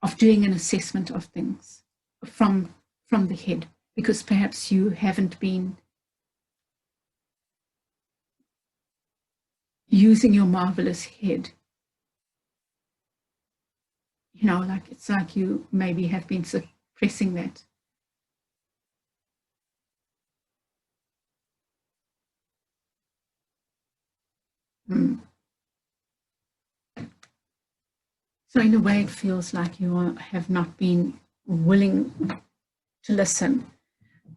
of doing an assessment of things from the head, because perhaps you haven't been using your marvelous head. You know, like it's like you maybe have been suppressing that. So in a way, it feels like you have not been willing to listen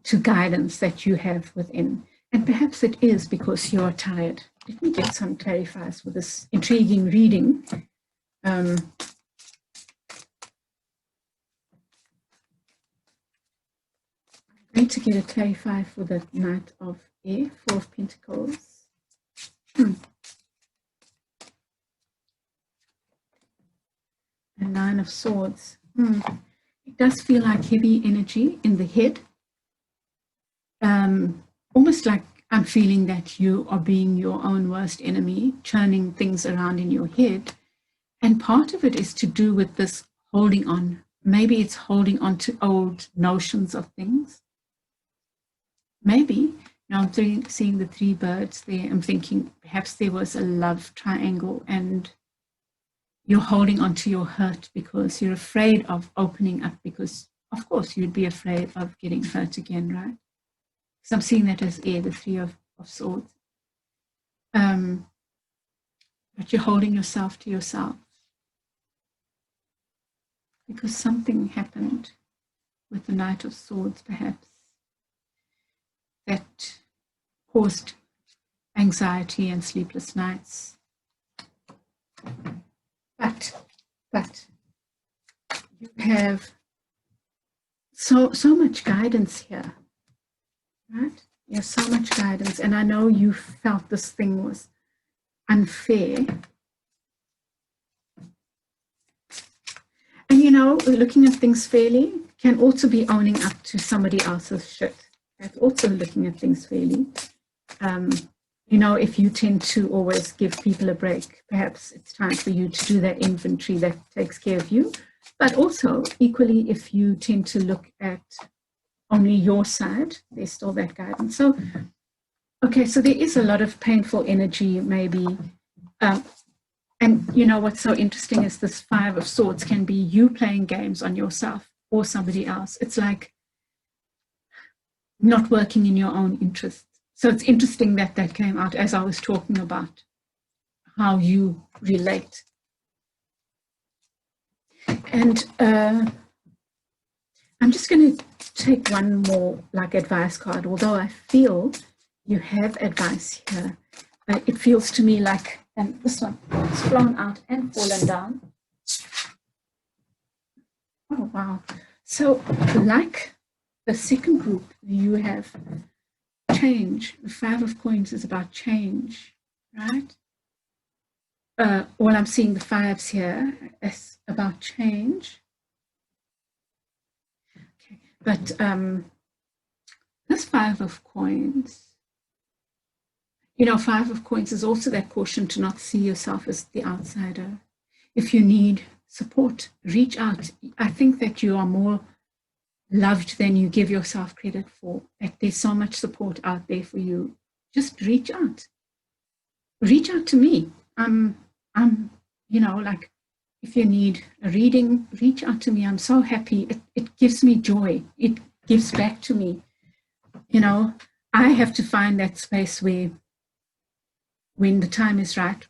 to guidance that you have within. And perhaps it is because you're tired. Let me get some clarifiers for this intriguing reading. I'm going to get a clarifier for the Knight of Air, 4 of Pentacles. And 9 of Swords. It does feel like heavy energy in the head. Almost like I'm feeling that you are being your own worst enemy, churning things around in your head. And part of it is to do with this holding on. Maybe it's holding on to old notions of things. Maybe. Now I'm seeing the 3 birds there. I'm thinking perhaps there was a love triangle and you're holding on to your hurt because you're afraid of opening up, because of course you'd be afraid of getting hurt again, right? So I'm seeing that as air, the 3 of Swords. But you're holding yourself to yourself because something happened with the Knight of Swords, perhaps, that caused anxiety and sleepless nights. But you have so much guidance here, right? You have so much guidance, and I know you felt this thing was unfair. And you know, looking at things fairly can also be owning up to somebody else's shit. That's also looking at things fairly. You know, if you tend to always give people a break, perhaps it's time for you to do that inventory that takes care of you. But also, equally, if you tend to look at only your side, there's still that guidance. So, okay, so there is a lot of painful energy, maybe. And you know what's so interesting is this Five of Swords can be you playing games on yourself or somebody else. It's like not working in your own interests. So it's interesting that that came out as I was talking about how you relate. And I'm just going to take one more like advice card, although I feel you have advice here. It feels to me like, and this one has flown out and fallen down. Oh, wow. So like the second group, you have change. The Five of Coins is about change, right? Well, I'm seeing the fives here as about change. Okay, but this Five of Coins, you know, Five of Coins is also that caution to not see yourself as the outsider. If you need support, reach out. I think that you are more loved than you give yourself credit for, that there's so much support out there for you. Just reach out. Reach out to me. You know, like if you need a reading, reach out to me. I'm so happy. It gives me joy. It gives back to me. You know, I have to find that space where, when the time is right,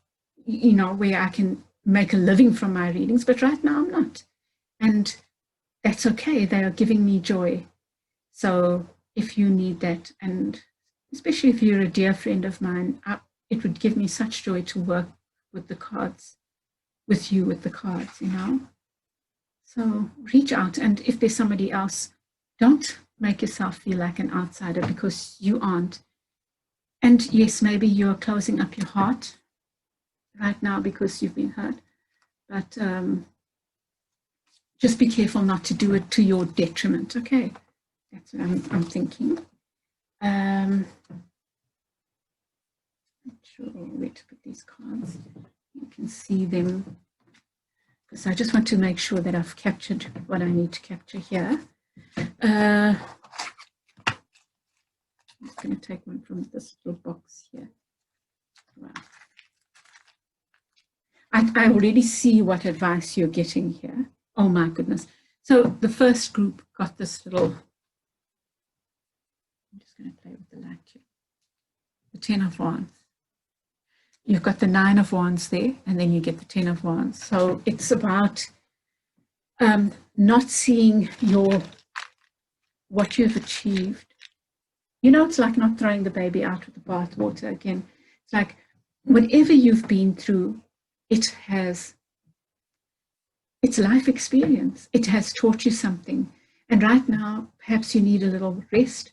you know, where I can make a living from my readings, but right now I'm not. And that's okay. They are giving me joy. So if you need that, and especially if you're a dear friend of mine, it would give me such joy to work with the cards, with you with the cards, you know. So reach out, and if there's somebody else, don't make yourself feel like an outsider, because you aren't. And yes, maybe you're closing up your heart right now because you've been hurt, but just be careful not to do it to your detriment. Okay, that's what I'm thinking. Not sure where to put these cards. You can see them, because I just want to make sure that I've captured what I need to capture here. I'm just going to take one from this little box here. Wow. I already see what advice you're getting here. Oh my goodness. So the first group got this little, I'm just going to play with the light here. The 10 of Wands. You've got the 9 of Wands there, and then you get the 10 of Wands. So it's about not seeing what you've achieved. You know, it's like not throwing the baby out with the bathwater again. It's like whatever you've been through, it's life experience. It has taught you something. And right now, perhaps you need a little rest,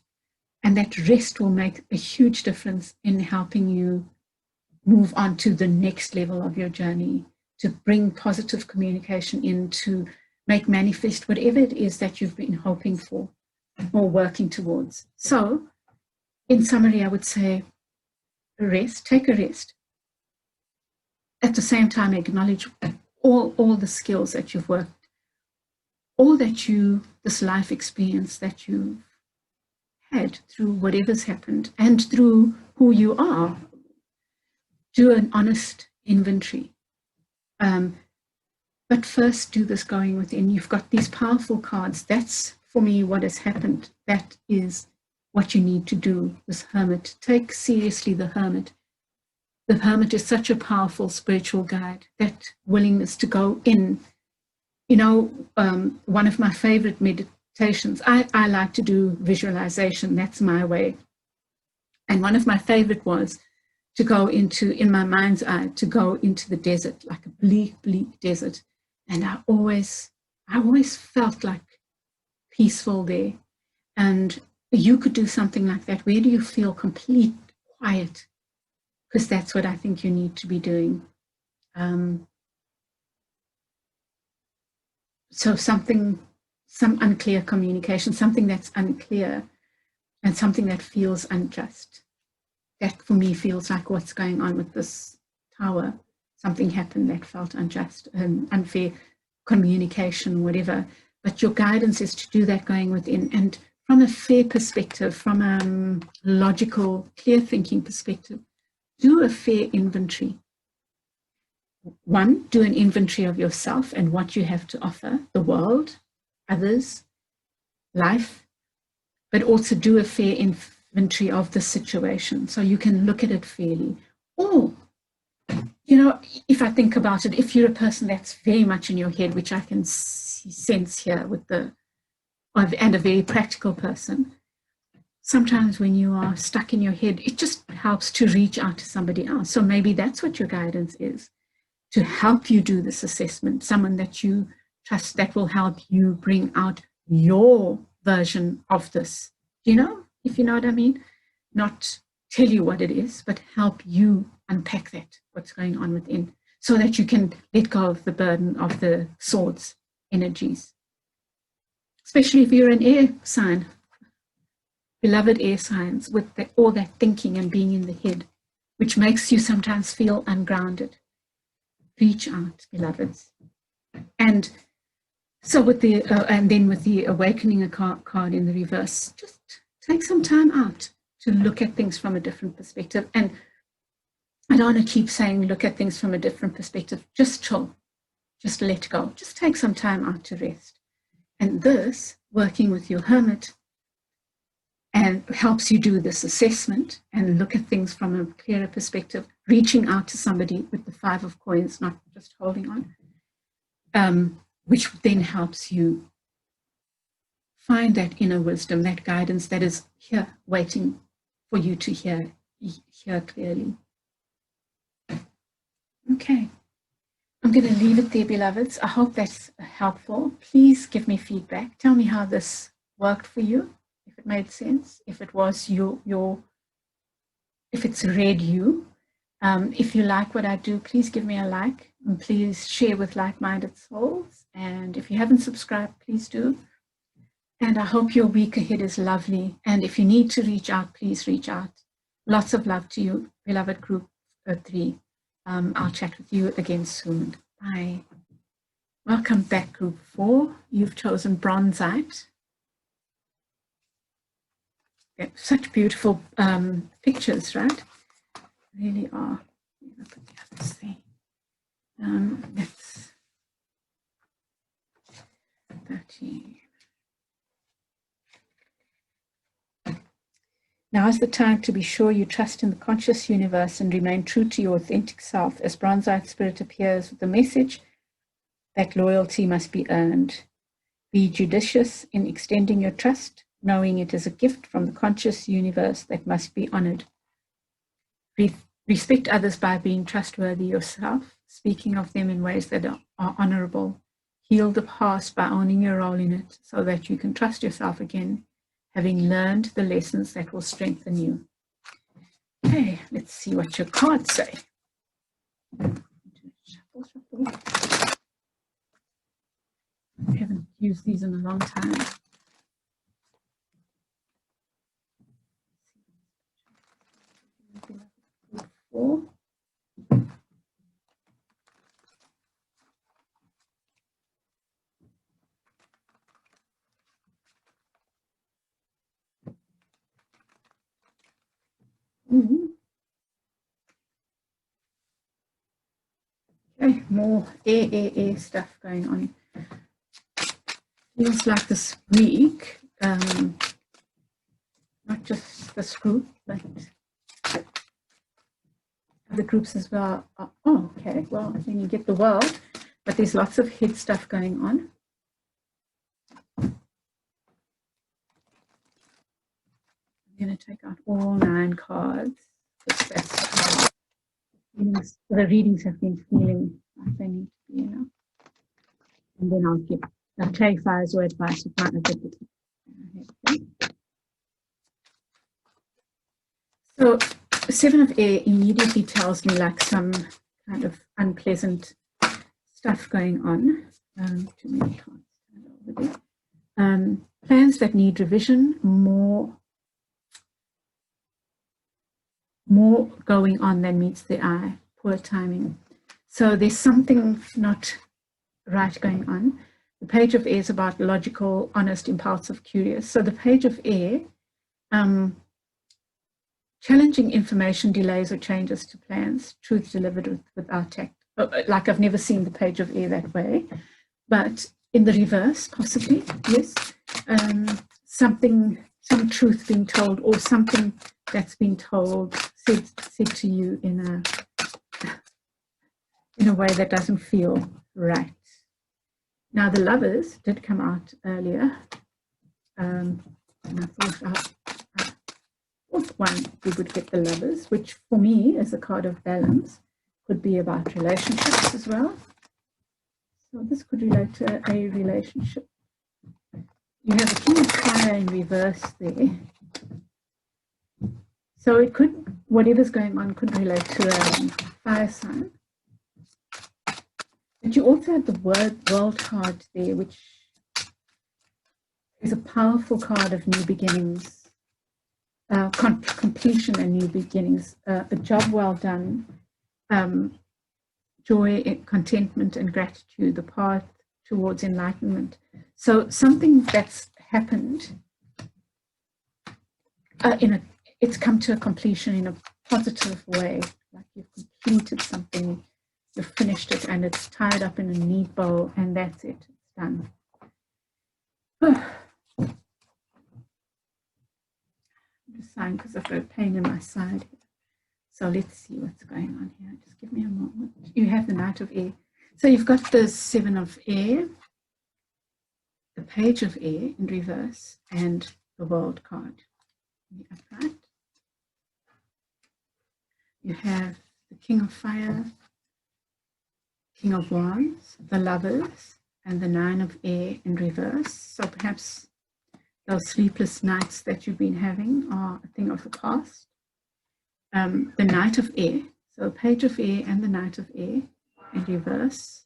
and that rest will make a huge difference in helping you move on to the next level of your journey, to bring positive communication in, to make manifest whatever it is that you've been hoping for or working towards. So, in summary, I would say rest, take a rest. At the same time, acknowledge all the skills that you've worked, all that this life experience that you've had through whatever's happened and through who you are. Do an honest inventory. But first do this going within. You've got these powerful cards. That's, for me, what has happened. That is what you need to do, this Hermit. Take seriously the Hermit. The Hermit is such a powerful spiritual guide, that willingness to go in. You know, one of my favorite meditations, I like to do visualization. That's my way. And one of my favorite was to go into, in my mind's eye, to go into the desert, like a bleak, bleak desert. And I always felt like peaceful there. And you could do something like that. Where do you feel complete quiet? Because that's what I think you need to be doing. So some unclear communication, something that's unclear and something that feels unjust. That for me feels like what's going on with this tower. Something happened that felt unjust and unfair communication, whatever. But your guidance is to do that going within. And from a fair perspective, from a logical, clear thinking perspective, do a fair inventory. One, do an inventory of yourself and what you have to offer the world, others, life, but also do a fair inventory of the situation so you can look at it fairly. Or, you know, if I think about it, if you're a person that's very much in your head, which I can sense here with and a very practical person, sometimes when you are stuck in your head, it just helps to reach out to somebody else. So maybe that's what your guidance is, to help you do this assessment, someone that you trust that will help you bring out your version of this. You know, if you know what I mean? Not tell you what it is, but help you unpack that, what's going on within, so that you can let go of the burden of the swords energies. Especially if you're an air sign, beloved air signs, with all that thinking and being in the head, which makes you sometimes feel ungrounded. Reach out, beloveds. And so with the, and then with the awakening card in the reverse, just take some time out to look at things from a different perspective. And I don't want to keep saying look at things from a different perspective. Just chill, just let go, just take some time out to rest. And this, working with your hermit, and helps you do this assessment and look at things from a clearer perspective, reaching out to somebody with the 5 of coins, not just holding on, which then helps you find that inner wisdom, that guidance that is here waiting for you to hear clearly. Okay, I'm going to leave it there, beloveds. I hope that's helpful. Please give me feedback. Tell me how this worked for you, if it made sense, if it was if it's read you. If you like what I do, please give me a like and please share with like-minded souls. And if you haven't subscribed, please do. And I hope your week ahead is lovely. And if you need to reach out, please reach out. Lots of love to you, beloved group 3. I'll chat with you again soon. Bye. Welcome back, group 4. You've chosen Bronzite. Yeah, such beautiful pictures, right? Really are. Look at the others there. That's 13. Now is the time to be sure you trust in the conscious universe and remain true to your authentic self. As Bronzite Spirit appears with the message that loyalty must be earned. Be judicious in extending your trust, knowing it is a gift from the conscious universe that must be honored. Respect others by being trustworthy yourself, speaking of them in ways that are honorable. Heal the past by owning your role in it so that you can trust yourself again, having learned the lessons that will strengthen you. Okay, let's see what your cards say. Shuffle. I haven't used these in a long time. Four. Okay, more air stuff going on. Feels like this week, not just this group, but other groups as well. Oh, okay, well, then you get the world, but there's lots of head stuff going on. I'm going to take out all 9 cards that's the readings have been feeling like they need to be, And then I'll give clarifiers or advice with my ability. Okay. So 7 of air immediately tells me like some kind of unpleasant stuff going on. Too many cards over there. Plans that need revision, more going on than meets the eye, poor timing. So there's something not right going on. The page of air is about logical, honest, impulsive, curious. So the page of air, challenging information, delays or changes to plans, truth delivered without tact. Like I've never seen the page of air that way, but in the reverse, possibly, yes. Some truth being told, or something that's been told, said to you in a way that doesn't feel right. Now the Lovers did come out earlier, and I thought one we would get the Lovers, which for me as a card of balance could be about relationships as well. So this could relate to a relationship. You have a King of Fire in reverse there. So it could, whatever's going on could relate to a fire sign. But you also have the World card there, which is a powerful card of new beginnings, completion and new beginnings, a job well done, joy, contentment and gratitude, the path towards enlightenment. So something that's happened, it's come to a completion in a positive way, like you've completed something, you've finished it and it's tied up in a neat bow and that's it, it's done. I'm just sighing because I've got a pain in my side here. So let's see what's going on here. Just give me a moment. You have the Knight of Air. So you've got the 7 of Air, the Page of Air in reverse, and the World card in the upright. You have the King of Fire, King of Wands, the Lovers, and the 9 of Air in reverse. So perhaps those sleepless nights that you've been having are a thing of the past. The Knight of Air, so Page of Air and the Knight of Air in reverse.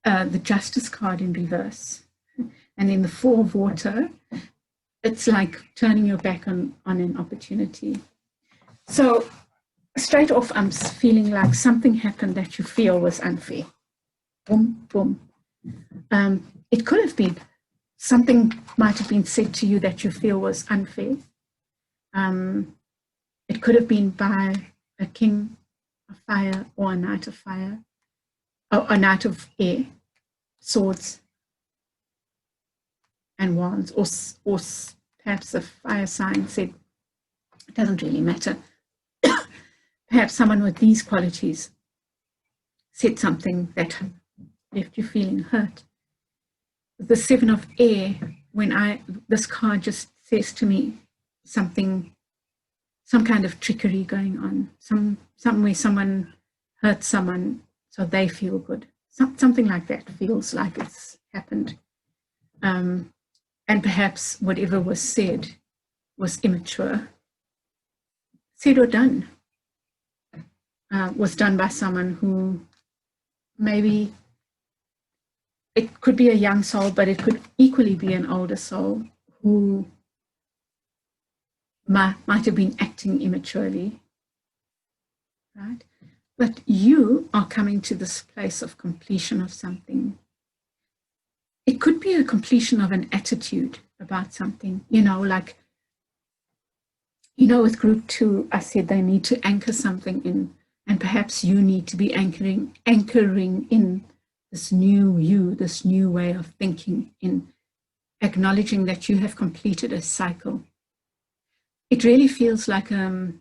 The Justice card in reverse. And in the 4 of Water, it's like turning your back on an opportunity. So straight off, I'm feeling like something happened that you feel was unfair. Boom, boom. It could have been. Something might have been said to you that you feel was unfair. It could have been by a King of Fire or a Knight of Fire, or a Knight of Air, Swords and Wands, or perhaps a fire sign said, it doesn't really matter. Perhaps someone with these qualities said something that left you feeling hurt. The 7 of Air, this card just says to me something, some kind of trickery going on, some way someone hurt someone so they feel good. Something like that feels like it's happened. And perhaps whatever was said was immature. Said or done. Was done by someone who maybe, it could be a young soul, but it could equally be an older soul who might have been acting immaturely, right? But you are coming to this place of completion of something. It could be a completion of an attitude about something, like, with group 2, I said they need to anchor something in, and perhaps you need to be anchoring in this new you, this new way of thinking, in acknowledging that you have completed a cycle. It really feels like a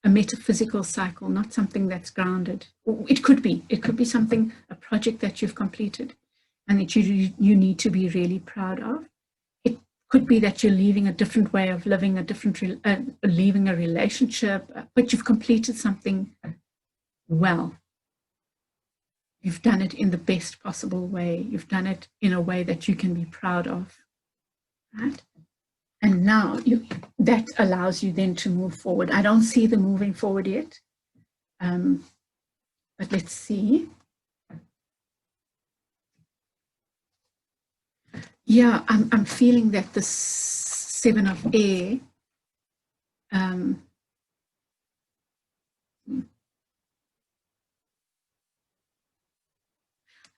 metaphysical cycle, not something that's grounded. It could be something, a project that you've completed and that you need to be really proud of. It Could be that you're leaving a different way of living, leaving a relationship, but you've completed something well. You've done it in the best possible way. You've done it in a way that you can be proud of, right? And now that allows you then to move forward. I don't see the moving forward yet, but let's see. Yeah, I'm feeling that the 7 of air,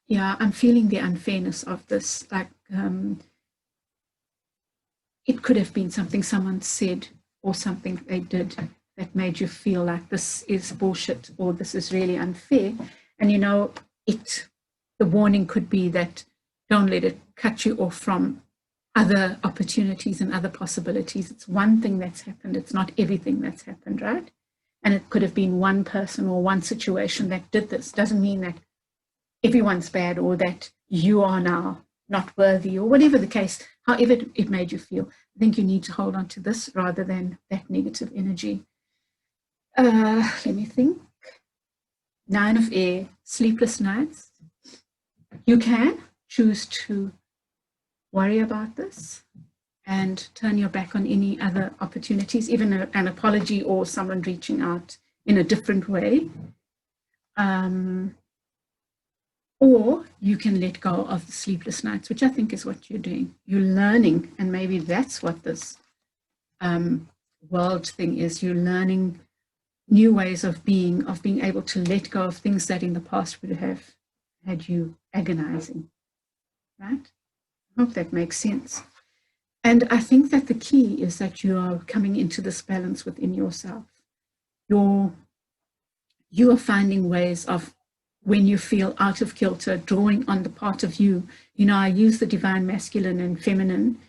yeah, I'm feeling the unfairness of this. Like, it could have been something someone said or something they did that made you feel like this is bullshit or this is really unfair. And you know, the warning could be that don't let it cut you off from other opportunities and other possibilities. It's one thing that's happened. It's not everything that's happened, right? And it could have been one person or one situation that did this. Doesn't mean that everyone's bad or that you are now not worthy or whatever the case, however it made you feel. I think you need to hold on to this rather than that negative energy. Let me think. 9 of air, sleepless nights. You can choose to worry about this and turn your back on any other opportunities, even an apology or someone reaching out in a different way. Or you can let go of the sleepless nights, which I think is what you're doing. You're learning, and maybe that's what this world thing is. You're learning new ways of being able to let go of things that in the past would have had you agonizing, right? I hope that makes sense. And I think that the key is that you are coming into this balance within yourself. You are finding ways of, when you feel out of kilter, drawing on the part of you. You know, I use the divine masculine and feminine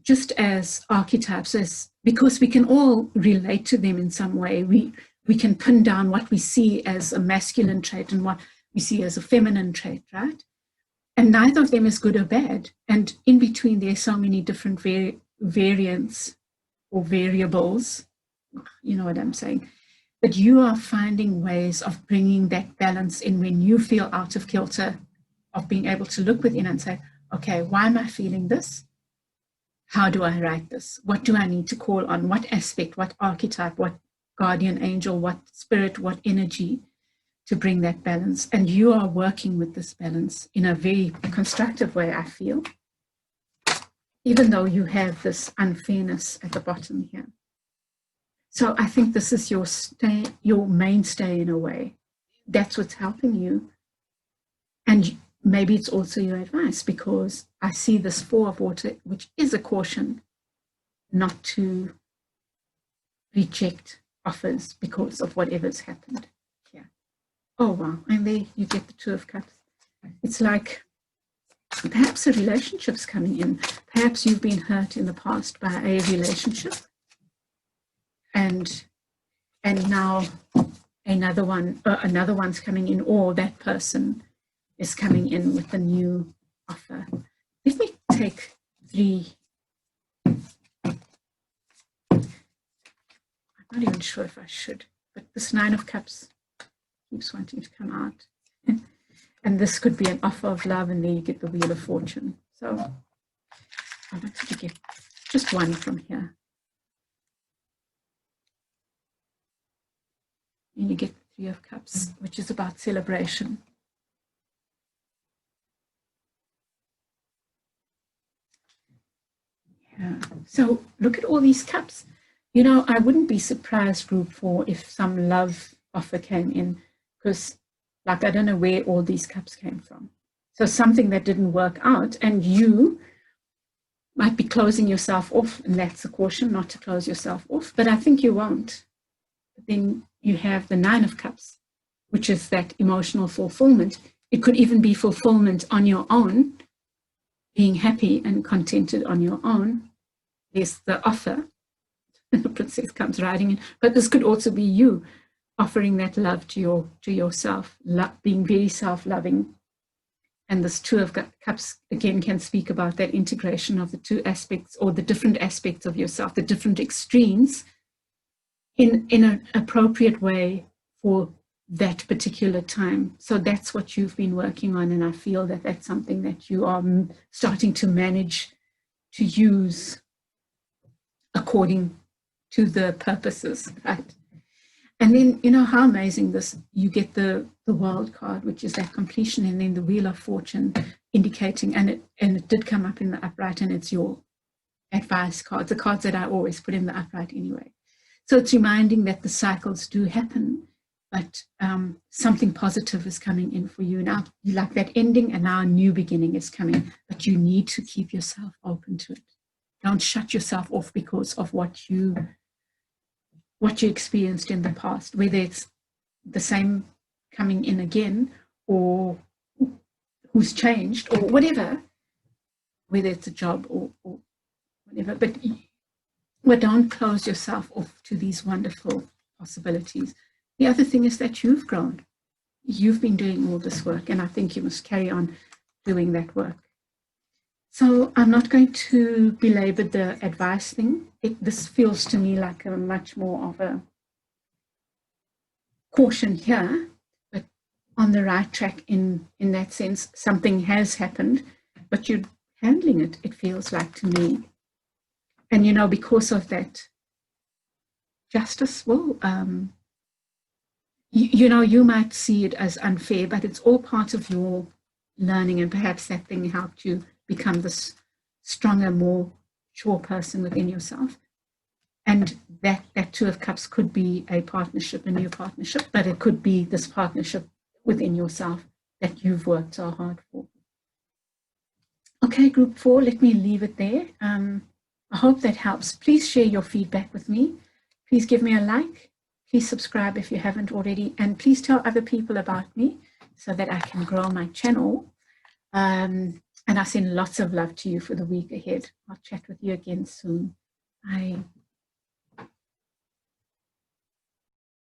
just as archetypes, because we can all relate to them in some way. We can pin down what we see as a masculine trait and what we see as a feminine trait, right? And neither of them is good or bad. And in between, there's so many different variants or variables. You know what I'm saying? But you are finding ways of bringing that balance in when you feel out of kilter, of being able to look within and say, okay, why am I feeling this? How do I write this? What do I need to call on? What aspect, what archetype, what guardian angel, what spirit, what energy to bring that balance? And you are working with this balance in a very constructive way, I feel, even though you have this unfairness at the bottom here. So I think this is your mainstay in a way. That's what's helping you. And maybe it's also your advice, because I see this 4 of water, which is a caution not to reject offers because of whatever's happened here. Oh, wow. And there you get the 2 of cups. It's like perhaps a relationship's coming in. Perhaps you've been hurt in the past by a relationship. And now another one's coming in, or that person is coming in with a new offer. Let me take 3. I'm not even sure if I should, but this 9 of cups keeps wanting to come out. And this could be an offer of love, and there you get the Wheel of Fortune. So I wanted to get just one from here. And you get the 3 of Cups, which is about celebration. Yeah. So look at all these cups. You know, I wouldn't be surprised, group 4, if some love offer came in, because, like, I don't know where all these cups came from. So something that didn't work out, and you might be closing yourself off, and that's a caution not to close yourself off, but I think you won't. But then you have the 9 of Cups, which is that emotional fulfillment. It could even be fulfillment on your own, being happy and contented on your own. There's the offer. The princess comes riding in. But this could also be you offering that love to yourself, being very self-loving And this Two of Cups, again, can speak about that integration of the two aspects, or the different aspects of yourself, the different extremes, in an appropriate way for that particular time. So that's what you've been working on, and I feel that that's something that you are starting to manage to use according to the purposes, right? And then, you know, how amazing this, you get the World card, which is that completion, and then the Wheel of Fortune indicating, and it did come up in the upright, and it's your advice cards, the cards that I always put in the upright anyway. So it's reminding that the cycles do happen, but something positive is coming in for you. Now, you like that ending, and now a new beginning is coming, but you need to keep yourself open to it. Don't shut yourself off because of what you experienced in the past, whether it's the same coming in again, or who's changed, or whatever, whether it's a job or whatever. But don't close yourself off to these wonderful possibilities. The other thing is that you've grown. You've been doing all this work, and I think you must carry on doing that work. So I'm not going to belabor the advice thing. This feels to me like a much more of a caution here, but on the right track in that sense. Something has happened, but you're handling it, it feels like to me. And, you know, because of that, justice will, you know, you might see it as unfair, but it's all part of your learning, and perhaps that thing helped you become this stronger, more mature person within yourself. And that Two of Cups could be a partnership, a new partnership, but it could be this partnership within yourself that you've worked so hard for. Okay, group 4, let me leave it there. I hope that helps. Please share your feedback with me. Please give me a like. Please subscribe if you haven't already. And please tell other people about me so that I can grow my channel. And I send lots of love to you for the week ahead. I'll chat with you again soon. Bye.